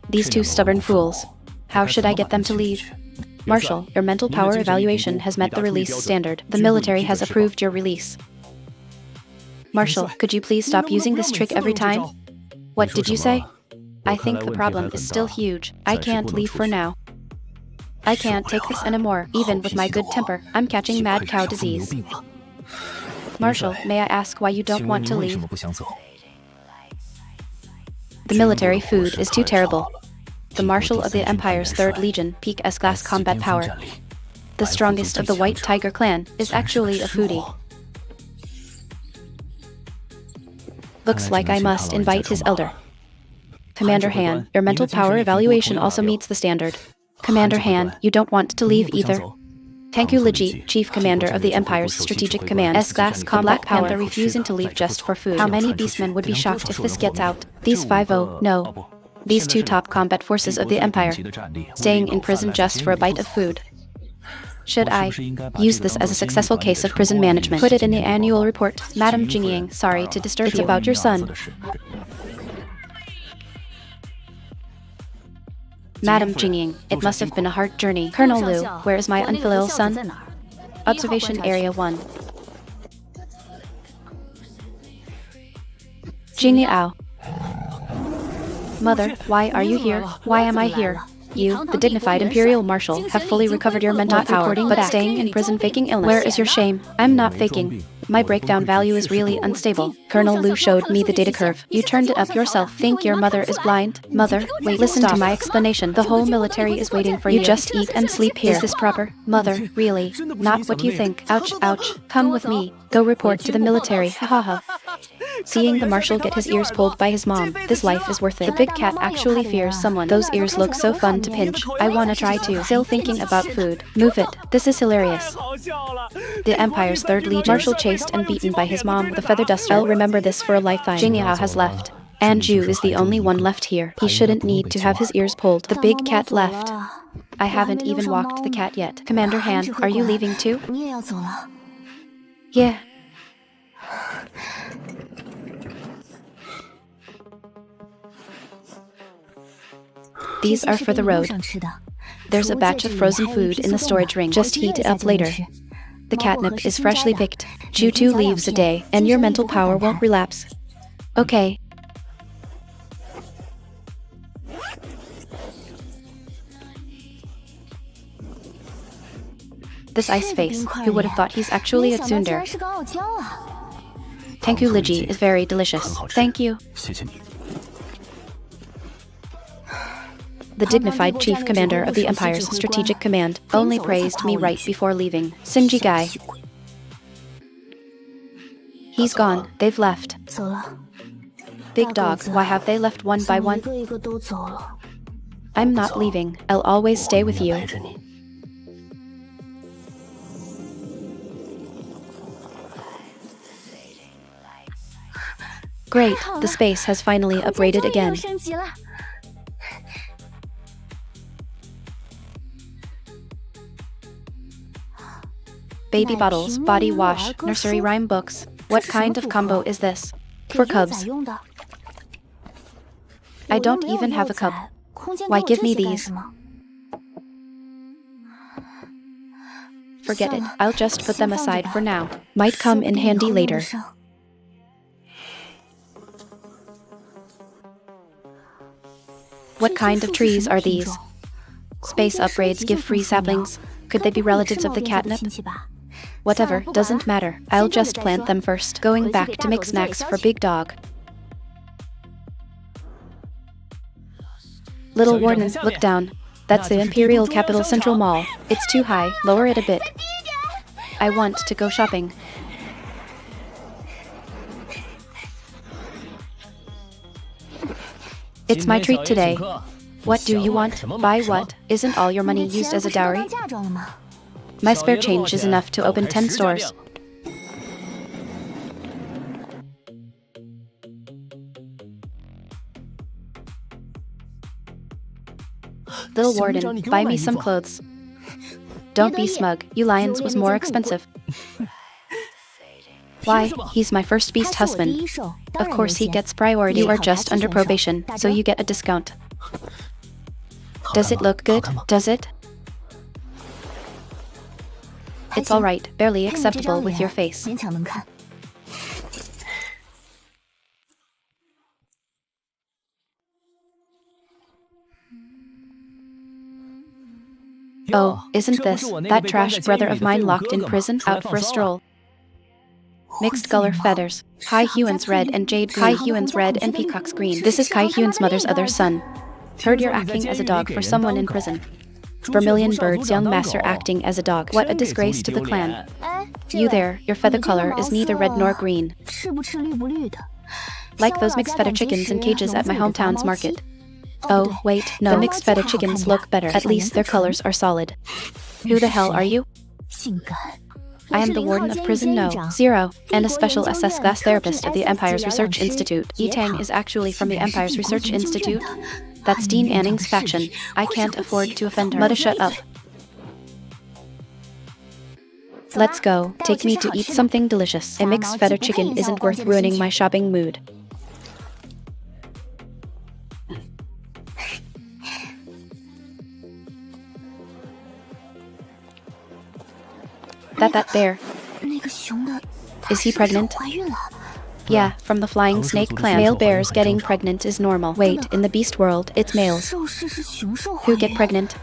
These two stubborn fools. How should I get them to leave? Marshal, your mental power evaluation has met the release standard. The military has approved your release. Marshal, could you please stop using this trick every time? What did you say? I think the problem is still huge. I can't leave for now. I can't take this anymore, even with my good temper. I'm catching mad cow disease. Marshal, may I ask why you don't want to leave? The military food is too terrible. The Marshal of the Empire's 3rd Legion peak S-class combat power. The strongest of the White Tiger clan is actually a foodie. Looks like I must invite his elder. Commander Han, your mental power evaluation also meets the standard. Commander Han, you don't want to leave either. Thank you, Liji, Chief Commander of the Empire's Strategic Command. S-class Black Panther refusing to leave just for food. How many beastmen would be shocked if this gets out? These 5-0, no. These two top combat forces of the Empire, staying in prison just for a bite of food. Should I use this as a successful case of prison management? Put it in the annual report. Madam Jingying, sorry to disturb you. It's about your son. Madam Jingying, it must have been a hard journey. Colonel Liu, where is my unfilial son? Observation Area 1. Jingyao. Mother, why are you here? Why am I here? You, the dignified Imperial Marshal, have fully recovered your mental power, but staying in prison faking illness. Where is your shame? I'm not faking. My breakdown value is really unstable. Colonel Liu showed me the data curve. You turned it up yourself. Think your mother is blind? Mother, wait, listen to my explanation. The whole military is waiting for you. You just eat and sleep here. Is this proper? Mother, really? Not what you think. Ouch, ouch. Come with me. Go report to the military. Haha. Seeing the Marshal get his ears pulled by his mom, this life is worth it. The big cat actually fears someone. Those ears look so fun to pinch. I wanna try too. Still thinking about food. Move it. This is hilarious. The Empire's 3rd Legion. Marshal chased and beaten by his mom with a feather duster. I'll remember this for a lifetime. Jingyao has left. Anju is the only one left here. He shouldn't need to have his ears pulled. The big cat left. I haven't even walked the cat yet. Commander Han, are you leaving too? Yeah. These are for the road. There's a batch of frozen food in the storage ring. Just heat it up later. The catnip is freshly picked. Chew 2 leaves a day, and your mental power won't relapse. Okay. This ice face, who would have thought he's actually a tsundere? Thank you, Liji, is very delicious. Thank you. The dignified Chief Commander of the Empire's Strategic Command only praised me right before leaving. Sinji guy. He's gone. They've left. Big dogs, why have they left one by one? I'm not leaving. I'll always stay with you. Great, the space has finally upgraded again. Baby bottles, body wash, nursery rhyme books. What kind of combo is this? For cubs. I don't even have a cub. Why give me these? Forget it, I'll just put them aside for now. Might come in handy later. What kind of trees are these? Space upgrades give free saplings. Could they be relatives of the catnip? Whatever, doesn't matter. I'll just plant them first. Going back to make snacks for Big Dog. Little warden, look down. That's the Imperial Capital Central Mall. It's too high, lower it a bit. I want to go shopping. It's my treat today. What do you want? Buy what? Isn't all your money used as a dowry? My spare change is enough to open 10 stores. Little warden, buy me some clothes. Don't be smug, you lions was more expensive. Why, he's my first beast husband. Of course he gets priority. You are just under probation, so you get a discount. Does it look good? Does it? It's alright, barely acceptable with your face. Oh, isn't this that trash brother of mine locked in prison, out for a stroll? Mixed color feathers. Kai Huan's red and jade green. Kai Huan's red and peacock's green. This is Kai Huan's mother's other son. Heard you're acting as a dog for someone in prison. Vermilion Bird's young master acting as a dog. What a disgrace to the clan. You there, your feather color is neither red nor green. Like those mixed feather chickens in cages at my hometown's market. Oh, wait, no. The mixed feather chickens look better. At least their colors are solid. Who the hell are you? I am the warden of prison No. 0, and a special SS class therapist of the Empire's Research Institute. Tang is actually from the Empire's Research Institute. That's Dean Anning's faction. I can't afford to offend her. Mudda, shut up. Let's go. Take me to eat something delicious. A mixed feather chicken isn't worth ruining my shopping mood. That bear. Is he pregnant? Yeah, from the flying snake clan. Male bears getting pregnant is normal. Wait, in the beast world, it's males who get pregnant.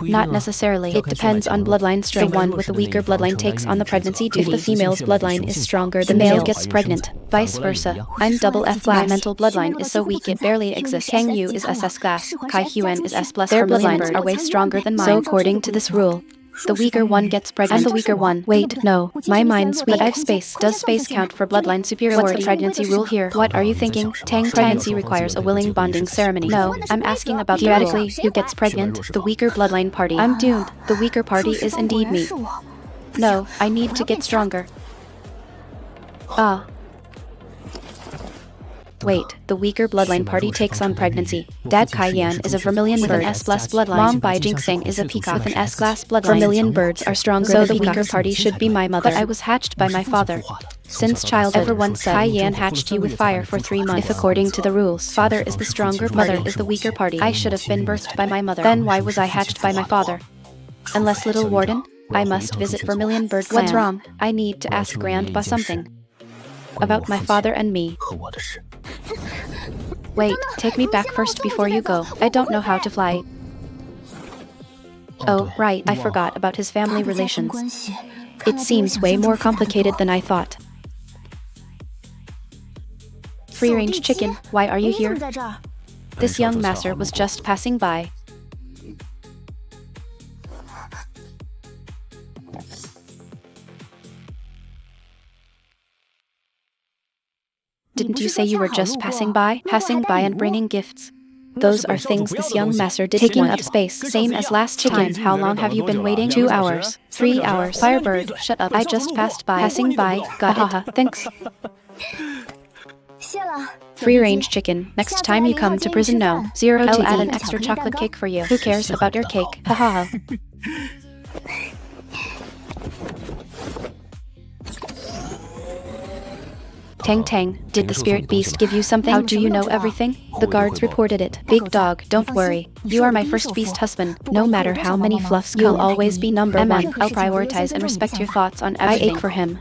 Not necessarily. It depends on bloodline strain. The one with the weaker bloodline takes on the pregnancy duty. If the female's bloodline is stronger, the male gets pregnant. Vice versa. I'm double F class. My mental bloodline is so weak it barely exists. Kang Yu is SS class. Kai Huan is S+. Their bloodlines are way stronger than mine. So according to this rule, the weaker one gets pregnant. I'm the weaker one. Wait, no. My mind's weak. But I've space. Does space count for bloodline superiority? What's the pregnancy rule here? What are you thinking? Tang pregnancy requires a willing bonding ceremony. No, I'm asking about theoretically who gets pregnant. The weaker bloodline party. I'm doomed. The weaker party is indeed me. No, I need to get stronger. Ah. Wait, the weaker bloodline party takes on pregnancy. Dad Kaiyan is a vermilion with an S+ bloodline. Mom Bai Jingseng is a peacock with an S class bloodline. Vermilion birds are stronger so the weaker party should be my mother. But I was hatched by my father. Since childhood, everyone said Kaiyan hatched you with fire for 3 months. If according to the rules, father is the stronger, mother is the weaker party. I should have been birthed by my mother. Then why was I hatched by my father? Unless little warden, I must visit Vermilion Bird clan. What's wrong? I need to ask Grandpa something. About my father and me. Wait, take me back first before you go. I don't know how to fly. Oh, right, I forgot about his family relations. It seems way more complicated than I thought. Free-range chicken, why are you here? This young master was just passing by. Didn't you say you were just passing by? Passing by and bringing gifts. Those are things this young master did. Taking up space, same as last time. How long have you been waiting? 2 hours. 3 hours. Firebird, shut up. I just passed by. Passing by. Got it. Thanks. Free-range chicken. Next time you come to prison No. 0 I'll add an extra chocolate cake for you. Who cares about your cake? Haha. Tang, did the spirit beast give you something? How do you know everything? The guards reported it. Big dog, don't worry. You are my first beast husband. No matter how many fluffs come, you'll always be number one. I'll prioritize and respect your thoughts on everything. I ache for him.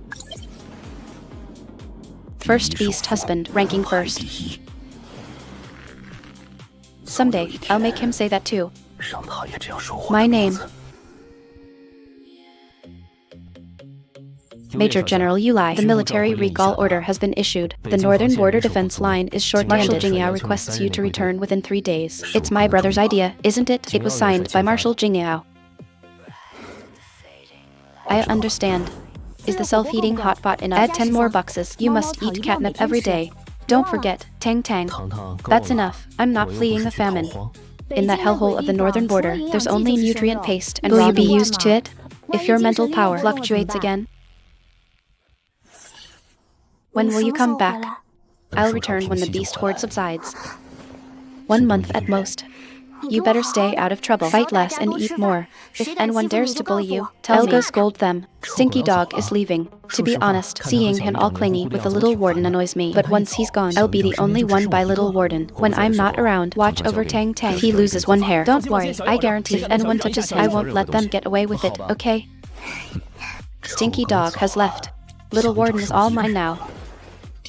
First beast husband, ranking first. Someday, I'll make him say that too. My name. Major General Yulai, the military recall order has been issued. The northern border defense line is short-handed. Marshal Jingyao requests you to return within 3 days. It's my brother's idea, isn't it? It was signed by Marshal Jingyao. I understand. Is the self-heating hot pot enough? Add 10 more boxes. You must eat catnip every day. Don't forget, Tang. That's enough. I'm not fleeing a famine. In that hellhole of the northern border, there's only nutrient paste and will you be used to it? If your mental power fluctuates again? When will you come back? I'll return when the beast horde subsides. 1 month at most. You better stay out of trouble. Fight less and eat more. If anyone dares to bully you, I'll go scold them. Stinky Dog is leaving. To be honest, seeing him all clingy with the little warden annoys me. But once he's gone, I'll be the only one by little warden. When I'm not around, watch over Tang. If he loses 1 hair, don't worry. I guarantee if anyone touches him, I won't let them get away with it, okay? Stinky Dog has left. Little warden is all mine now.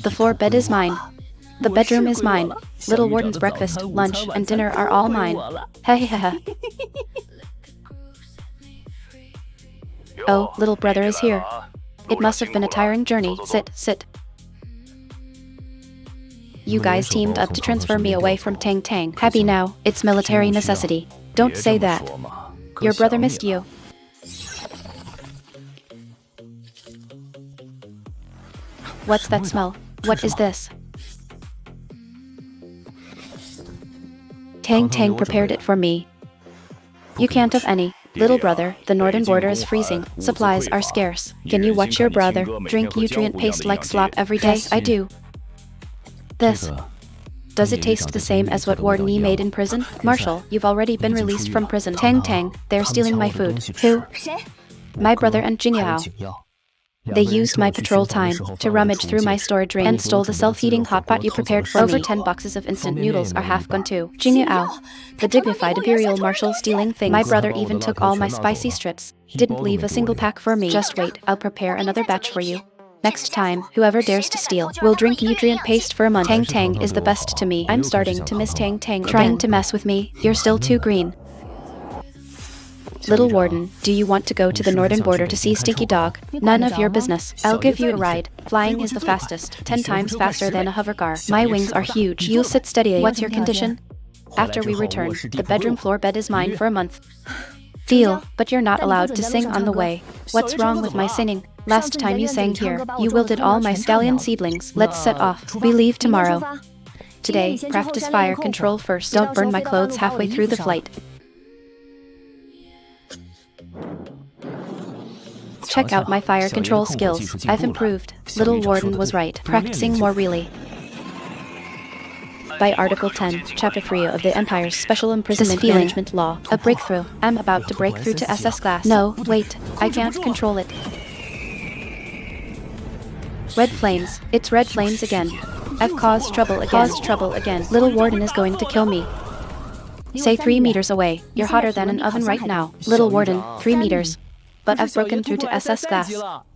The floor bed is mine. The bedroom is mine. Little warden's breakfast, lunch, and dinner are all mine. Hehehe. Oh, little brother is here. It must have been a tiring journey. Sit. You guys teamed up to transfer me away from Tang. Happy now, it's military necessity. Don't say that. Your brother missed you. What's that smell? What is this? Tang prepared it for me. You can't have any. Little brother, the northern border is freezing. Supplies are scarce. Can you watch your brother drink nutrient paste like slop every day? Yes, I do. This. Does it taste the same as what Warden Yi made in prison? Marshal, you've already been released from prison. Tang, they're stealing my food. Who? My brother and Jingyao. They used my patrol time to rummage through my storage ring and stole the self-heating hot pot you prepared for me. Over 10 boxes of instant noodles are half gone too. Jingyao, the dignified imperial marshal stealing things. My brother even took all my spicy strips. Didn't leave a single pack for me. Just wait, I'll prepare another batch for you. Next time, whoever dares to steal will drink nutrient paste for a month. Tang is the best to me. I'm starting to miss Tang. Trying to mess with me, you're still too green. Little warden, do you want to go to the northern border to see Stinky Dog? None of your business. I'll give you a ride. Flying is the fastest, 10 times faster than a hover car. My wings are huge. You'll sit steady. What's your condition? After we return, the bedroom floor bed is mine for a month. Deal, but you're not allowed to sing on the way. What's wrong with my singing? Last time you sang here, you wilted all my stallion seedlings. Let's set off. We leave tomorrow. Today, practice fire control first. Don't burn my clothes halfway through the flight. Check out my fire control skills. I've improved. Little warden was right. Practicing more really. By Article 10, Chapter 3 of the Empire's Special Imprisonment Management Law. A breakthrough. I'm about to break through to SS class. No, wait. I can't control it. Red flames. It's red flames again. I've caused trouble again. Little warden is going to kill me. Say 3 meters away. You're hotter than an oven right now. Little warden, 3 meters. But I've broken through to SS class.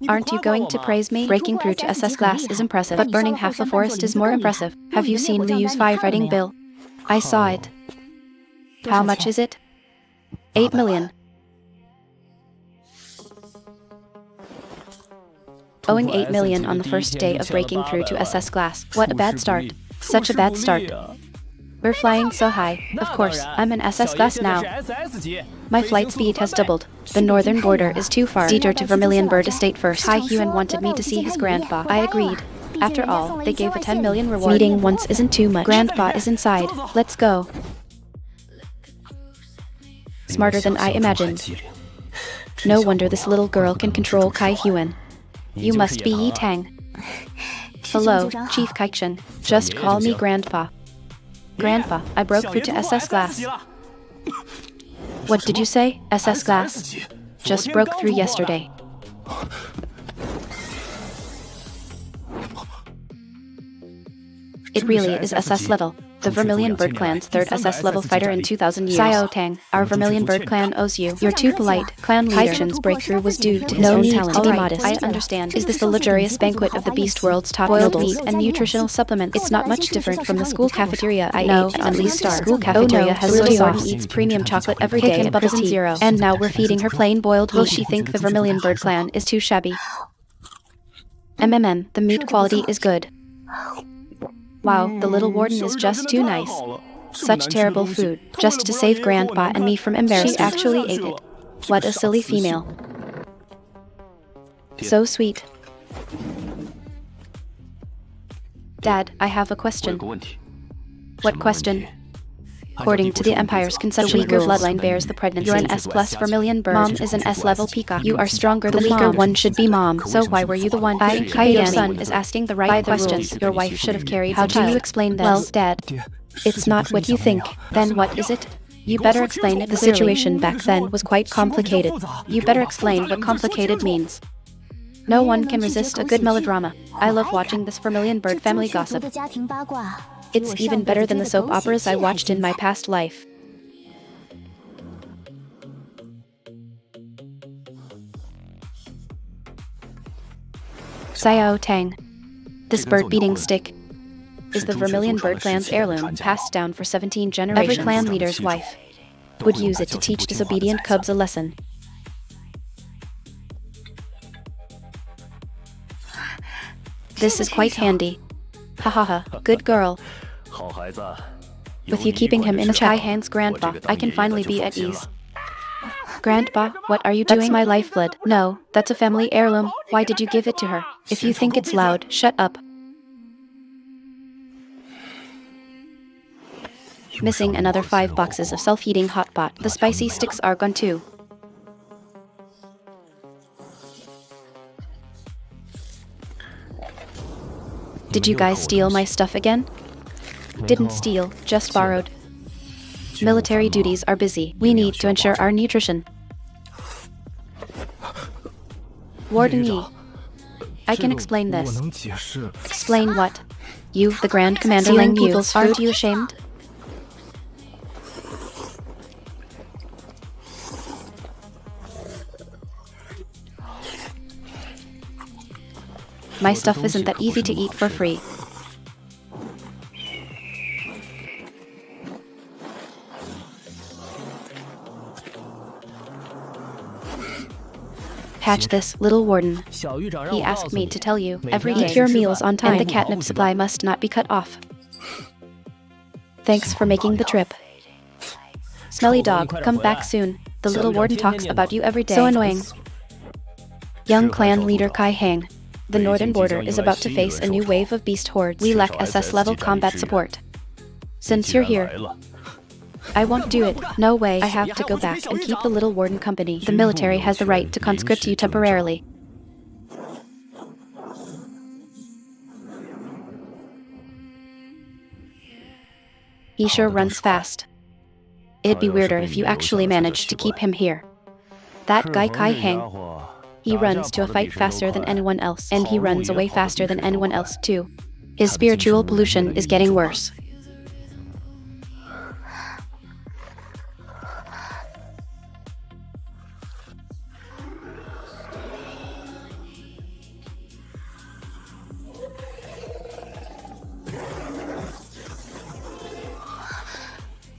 Aren't you going to praise me? Breaking through to SS class is impressive, but burning half the forest is more impressive. Have you seen Liu's firefighting bill? I saw it. How much is it? 8 million. Owing 8 million on the first day of breaking through to SS class. What a bad start. Such a bad start. We're flying so high. Of course, I'm in SS class now. My flight speed has doubled. The northern border is too far. Detour to Vermilion Bird Estate first. Kai Huan wanted me to see his grandpa. I agreed. After all, they gave a 10 million reward. Meeting once isn't too much. Grandpa is inside. Let's go. Smarter than I imagined. No wonder this little girl can control Kai Huan. You must be Yi Tang. Hello, Chief Kaikshin. Just call me Grandpa. Grandpa, I broke through to SS class. What did you say? SS class? Just broke through yesterday. It really is SS level. The Vermilion Bird Clan's third SS level fighter in 2,000 years. Sayo Tang, our Vermilion Bird Clan owes you. You're too polite. Clan leader. Taichen's breakthrough was due to his own talent. To be modest. I understand. Is this the luxurious banquet of the Beast World's top boiled meat and nutritional supplements? It's not much different from the school cafeteria I ate on Lee Star. School cafeteria has little sauce. Eats premium chocolate every day and bubble tea. Zero. And now we're feeding her plain boiled meat. Will she think the Vermilion Bird Clan is too shabby? The meat quality is good. Wow, the little warden is just too nice. Such terrible food, just to save Grandpa and me from embarrassment. She actually ate it. What a silly female. So sweet. Dad, I have a question. What question? According to the Empire's conception, the weaker bloodline bears the pregnancy. You're an S+ Vermilion bird. Mom is an S-level peacock. You are stronger than Mom. The weaker one should be Mom. So why were you the one? Your son is asking the right questions. Your wife should have carried the child. How do you explain this? Well, Dad, it's not what you think. Then what is it? You better explain it. The situation back then was quite complicated. You better explain what complicated means. No one can resist a good melodrama. I love watching this Vermilion bird family gossip. It's even better than the soap operas I watched in my past life. Sayo Tang. This bird-beating stick is the Vermilion Bird Clan's heirloom, passed down for 17 generations. Every clan leader's wife would use it to teach disobedient cubs a lesson. This is quite handy. Hahaha, good girl. With you keeping him in check, hands Grandpa, I can finally be at ease. Grandpa, what are you doing? That's my lifeblood. No, that's a family heirloom. Why did you give it to her? If you think it's loud, shut up. Missing another 5 boxes of self-heating hot pot. The spicy sticks are gone too. Did you guys steal my stuff again? Didn't steal, just borrowed. Military duties are busy. We need to ensure our nutrition. Warden Yi, I can explain this. Explain what? You, the Grand Commander Lang Yu, aren't you ashamed? My stuff isn't that easy to eat for free. Catch this, little warden. He asked me to tell you, every day, eat your meals on time, and the catnip supply must not be cut off. Thanks for making the trip. Smelly dog, come back soon. The little warden talks about you every day. So annoying. Young clan leader Kai Hang. The northern border is about to face a new wave of beast hordes. We lack SS-level combat support. Since you're here, I won't do it. No way. I have to go back and keep the little warden company. The military has the right to conscript you temporarily. He sure runs fast. It'd be weirder if you actually managed to keep him here. That guy Kai Hang. He runs to a fight faster than anyone else, and he runs away faster than anyone else too. His spiritual pollution is getting worse.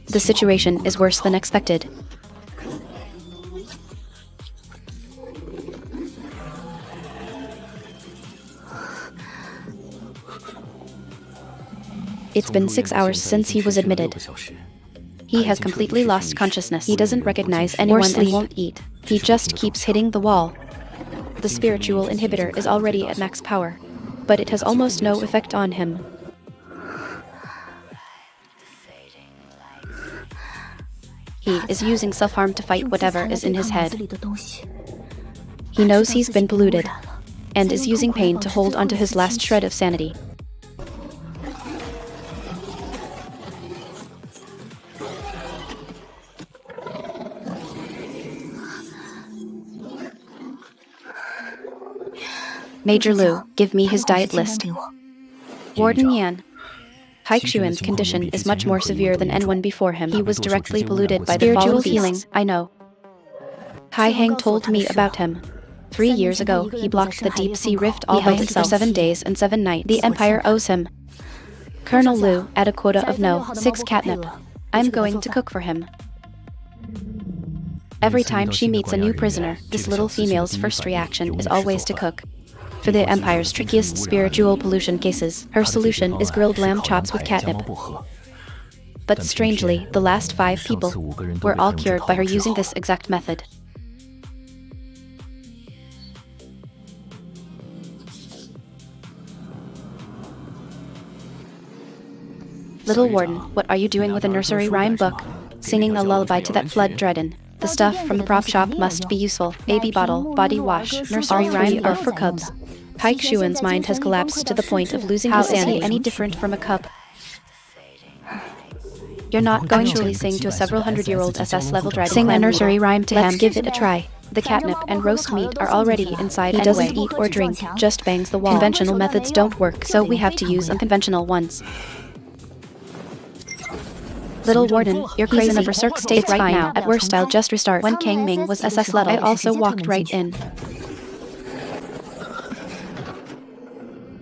The situation is worse than expected. It's been 6 hours since he was admitted. He has completely lost consciousness. He doesn't recognize anyone and won't eat. He just keeps hitting the wall. The spiritual inhibitor is already at max power, but it has almost no effect on him. He is using self-harm to fight whatever is in his head. He knows he's been polluted, and is using pain to hold onto his last shred of sanity. Major Lu, give me his diet list. Warden Yan, Haixuan's condition is much more severe than anyone before him. He was directly polluted by the spiritual healing, I know. Haiheng told me about him. 3 years ago, he blocked the deep sea rift all by himself for 7 days and 7 nights. The Empire owes him. Colonel Liu, at a quota of 6 catnip. I'm going to cook for him. Every time she meets a new prisoner, this little female's first reaction is always to cook. For the Empire's trickiest spiritual pollution cases, her solution is grilled lamb chops with catnip. But strangely, the last 5 people were all cured by her using this exact method. Little Warden, what are you doing with a nursery rhyme book? Singing a lullaby to that flood dreadin'. The stuff from the prop shop must be useful. Baby bottle, body wash, nursery rhyme are for cubs. Haixuan's mind has collapsed to the point of losing his sanity. How is he any different from a cub? You're not going to sing to a several hundred-year-old SS level dragon. Sing a nursery rhyme to him. Let's give it a try. The catnip and roast meat are already inside. He doesn't eat or drink, just bangs the wall. Conventional methods don't work, so we have to use unconventional ones. Little Warden, you're crazy. He's in a berserk state right now. At worst, I'll just restart. When Kang Ming was SS level, I also walked right in.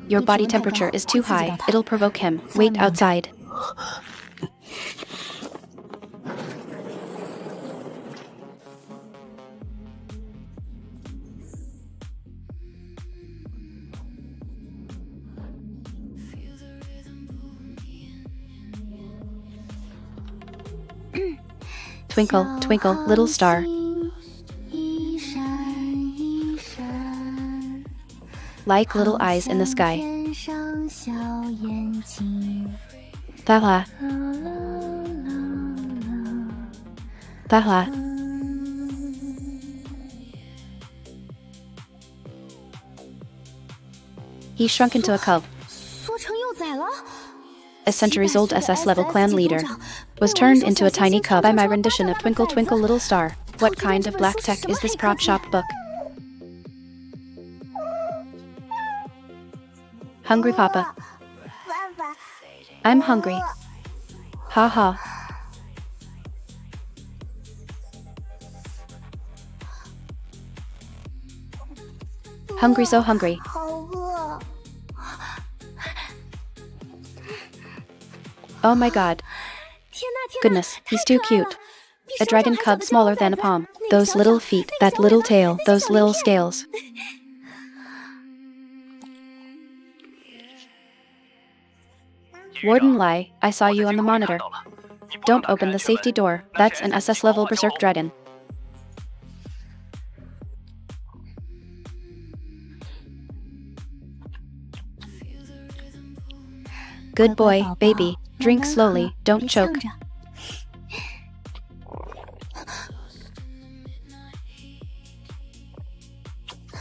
Your body temperature is too high. It'll provoke him. Wait outside. Twinkle, twinkle, little star. Like little eyes in the sky. Taha. Taha. He shrunk into a cub. A centuries-old SS-level clan leader was turned into a tiny cub by my rendition of Twinkle Twinkle Little Star. What kind of black tech is this prop shop book? Hungry Papa. I'm hungry. Ha ha. Hungry, so hungry. Oh my god. Goodness, he's too cute. A dragon cub smaller than a palm. Those little feet, that little tail, those little scales. Warden Lai, I saw you on the monitor. Don't open the safety door, that's an SS-level berserk dragon. Good boy, baby. Drink slowly, don't choke.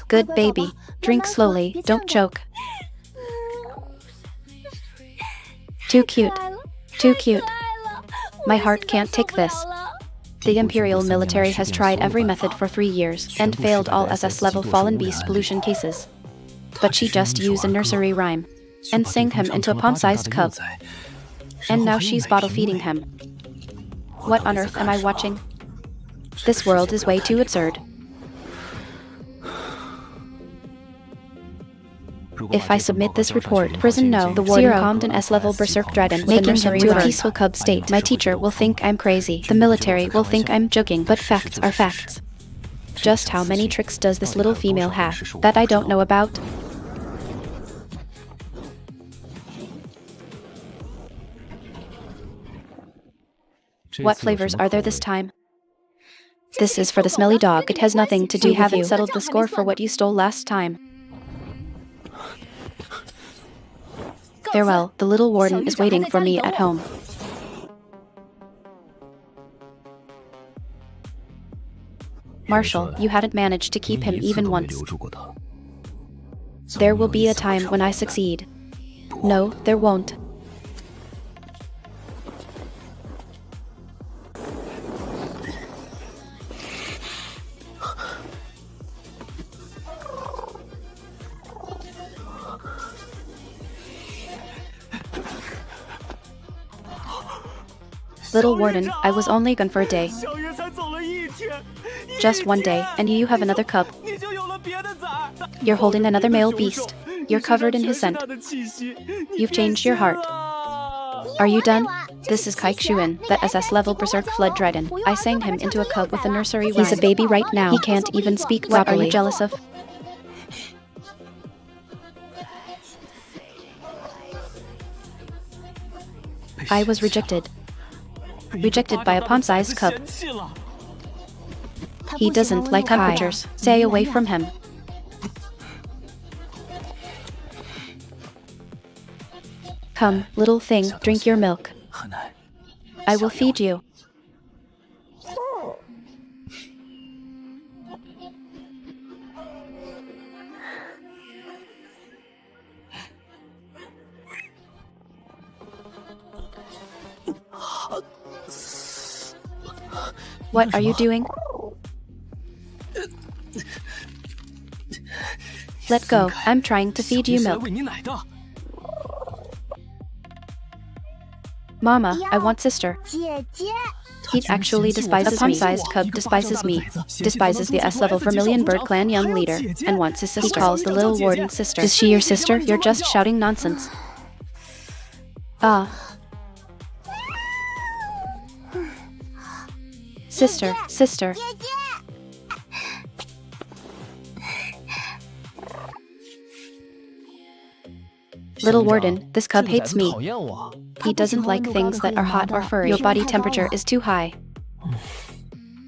Good baby. Drink slowly, don't choke. Too cute. Too cute. My heart can't take this. The Imperial military has tried every method for 3 years and failed all SS-level fallen beast pollution cases. But she just used a nursery rhyme and sang him into a palm-sized cub. And now she's bottle-feeding him. What on earth am I watching? This world is way too absurd. If I submit this report, prison no, the warden calmed an S-level berserk dragon, making him to a peaceful cub state. My teacher will think I'm crazy. The military will think I'm joking, but facts are facts. Just how many tricks does this little female have that I don't know about? What flavors are there this time? This is for the smelly dog. It has nothing to do with you. We haven't settled the score for what you stole last time. Farewell, the little warden is waiting for me at home. Marshal, you hadn't managed to keep him even once. There will be a time when I succeed. No, there won't. Little warden, I was only gone for a day. Just one day, and you have another cub. You're holding another male beast. You're covered in his scent. You've changed your heart. Are you done? This is Kaikshuin, the SS level berserk flood dragon. I sang him into a cub with a nursery rhyme. He's a baby right now. He can't even speak properly. What are you jealous of? I was rejected. Rejected by a palm-sized cub. He doesn't like temperatures. Stay away from him. Come, little thing, drink your milk. I will feed you. What are you doing? Let go. I'm trying to feed you milk. Mama, I want sister. He actually despises me. A palm-sized cub despises me. Despises the S-level Vermilion Bird Clan young leader, and wants his sister. He calls the little warden sister. Is she your sister? You're just shouting nonsense. Ah. Sister, sister. Little warden, this cub hates me. He doesn't like things that are hot or furry. Your body temperature is too high.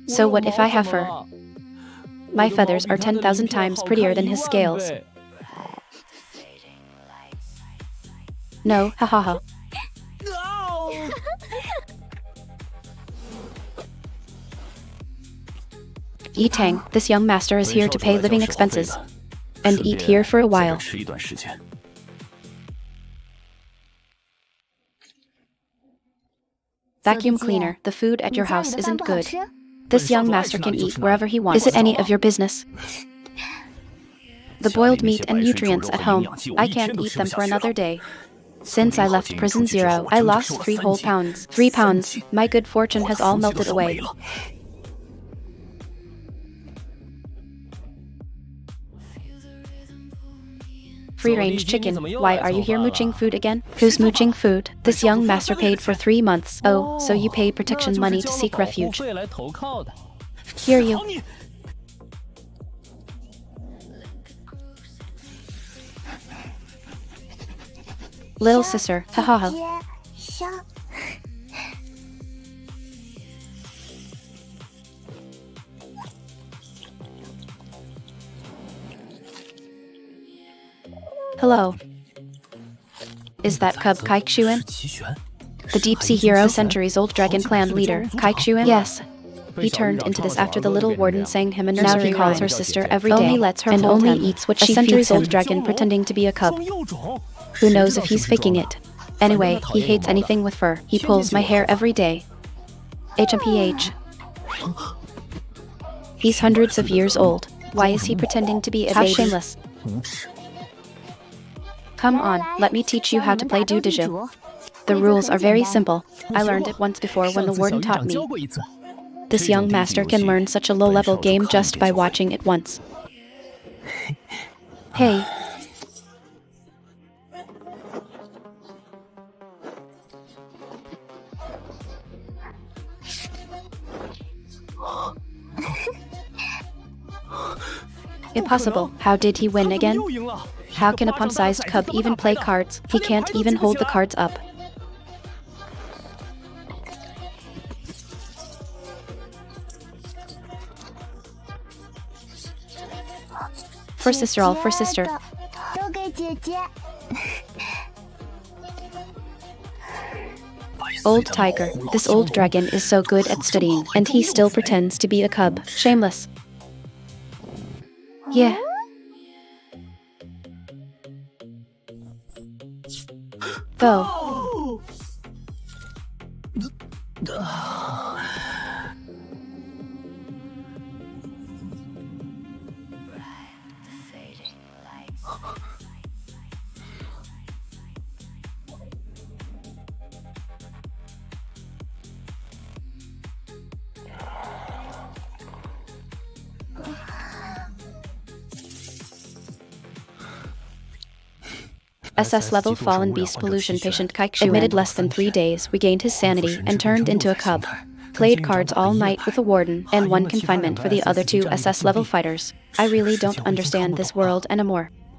So what if I have fur? My feathers are 10,000 times prettier than his scales. No, hahaha. Tang, this young master is here to pay living expenses. And eat here for a while. Vacuum cleaner, the food at your house isn't good. This young master can eat wherever he wants. Is it any of your business? The boiled meat and nutrients at home, I can't eat them for another day. Since I left prison 0, I lost 3 whole pounds. 3 pounds, my good fortune has all melted away. Free-range chicken, why are you here mooching food again? Who's mooching food? This young master paid for 3 months. Oh, so you paid protection money to seek refuge. Hear you. Little sister, hahaha. Hello. Is that cub Kaikshuin? The deep-sea hero, centuries-old dragon clan leader, Kaikshuin? Yes. He turned into this after the little warden sang him a nursery rhyme. Now he calls her sister every day. Only lets her and only eats what she feeds him. A centuries-old dragon pretending to be a cub. Who knows if he's faking it? Anyway, he hates anything with fur. He pulls my hair every day. HMPH. He's hundreds of years old. Why is he pretending to be a baby? How shameless. Come on, let me teach you how to play do-de-ju. The rules are very simple. I learned it once before when the warden taught me. This young master can learn such a low-level game just by watching it once. Hey. Impossible. How did he win again? How can a palm-sized cub even play cards? He can't even hold the cards up. For sister, all for sister. Old tiger, this old dragon is so good at studying, and he still pretends to be a cub. Shameless. Yeah. Go. SS level fallen beast pollution patient Kaikshu admitted less than 3 days, regained his sanity, and turned into a cub. Played cards all night with a warden, and 1 confinement for the other 2 SS level fighters. I really don't understand this world anymore.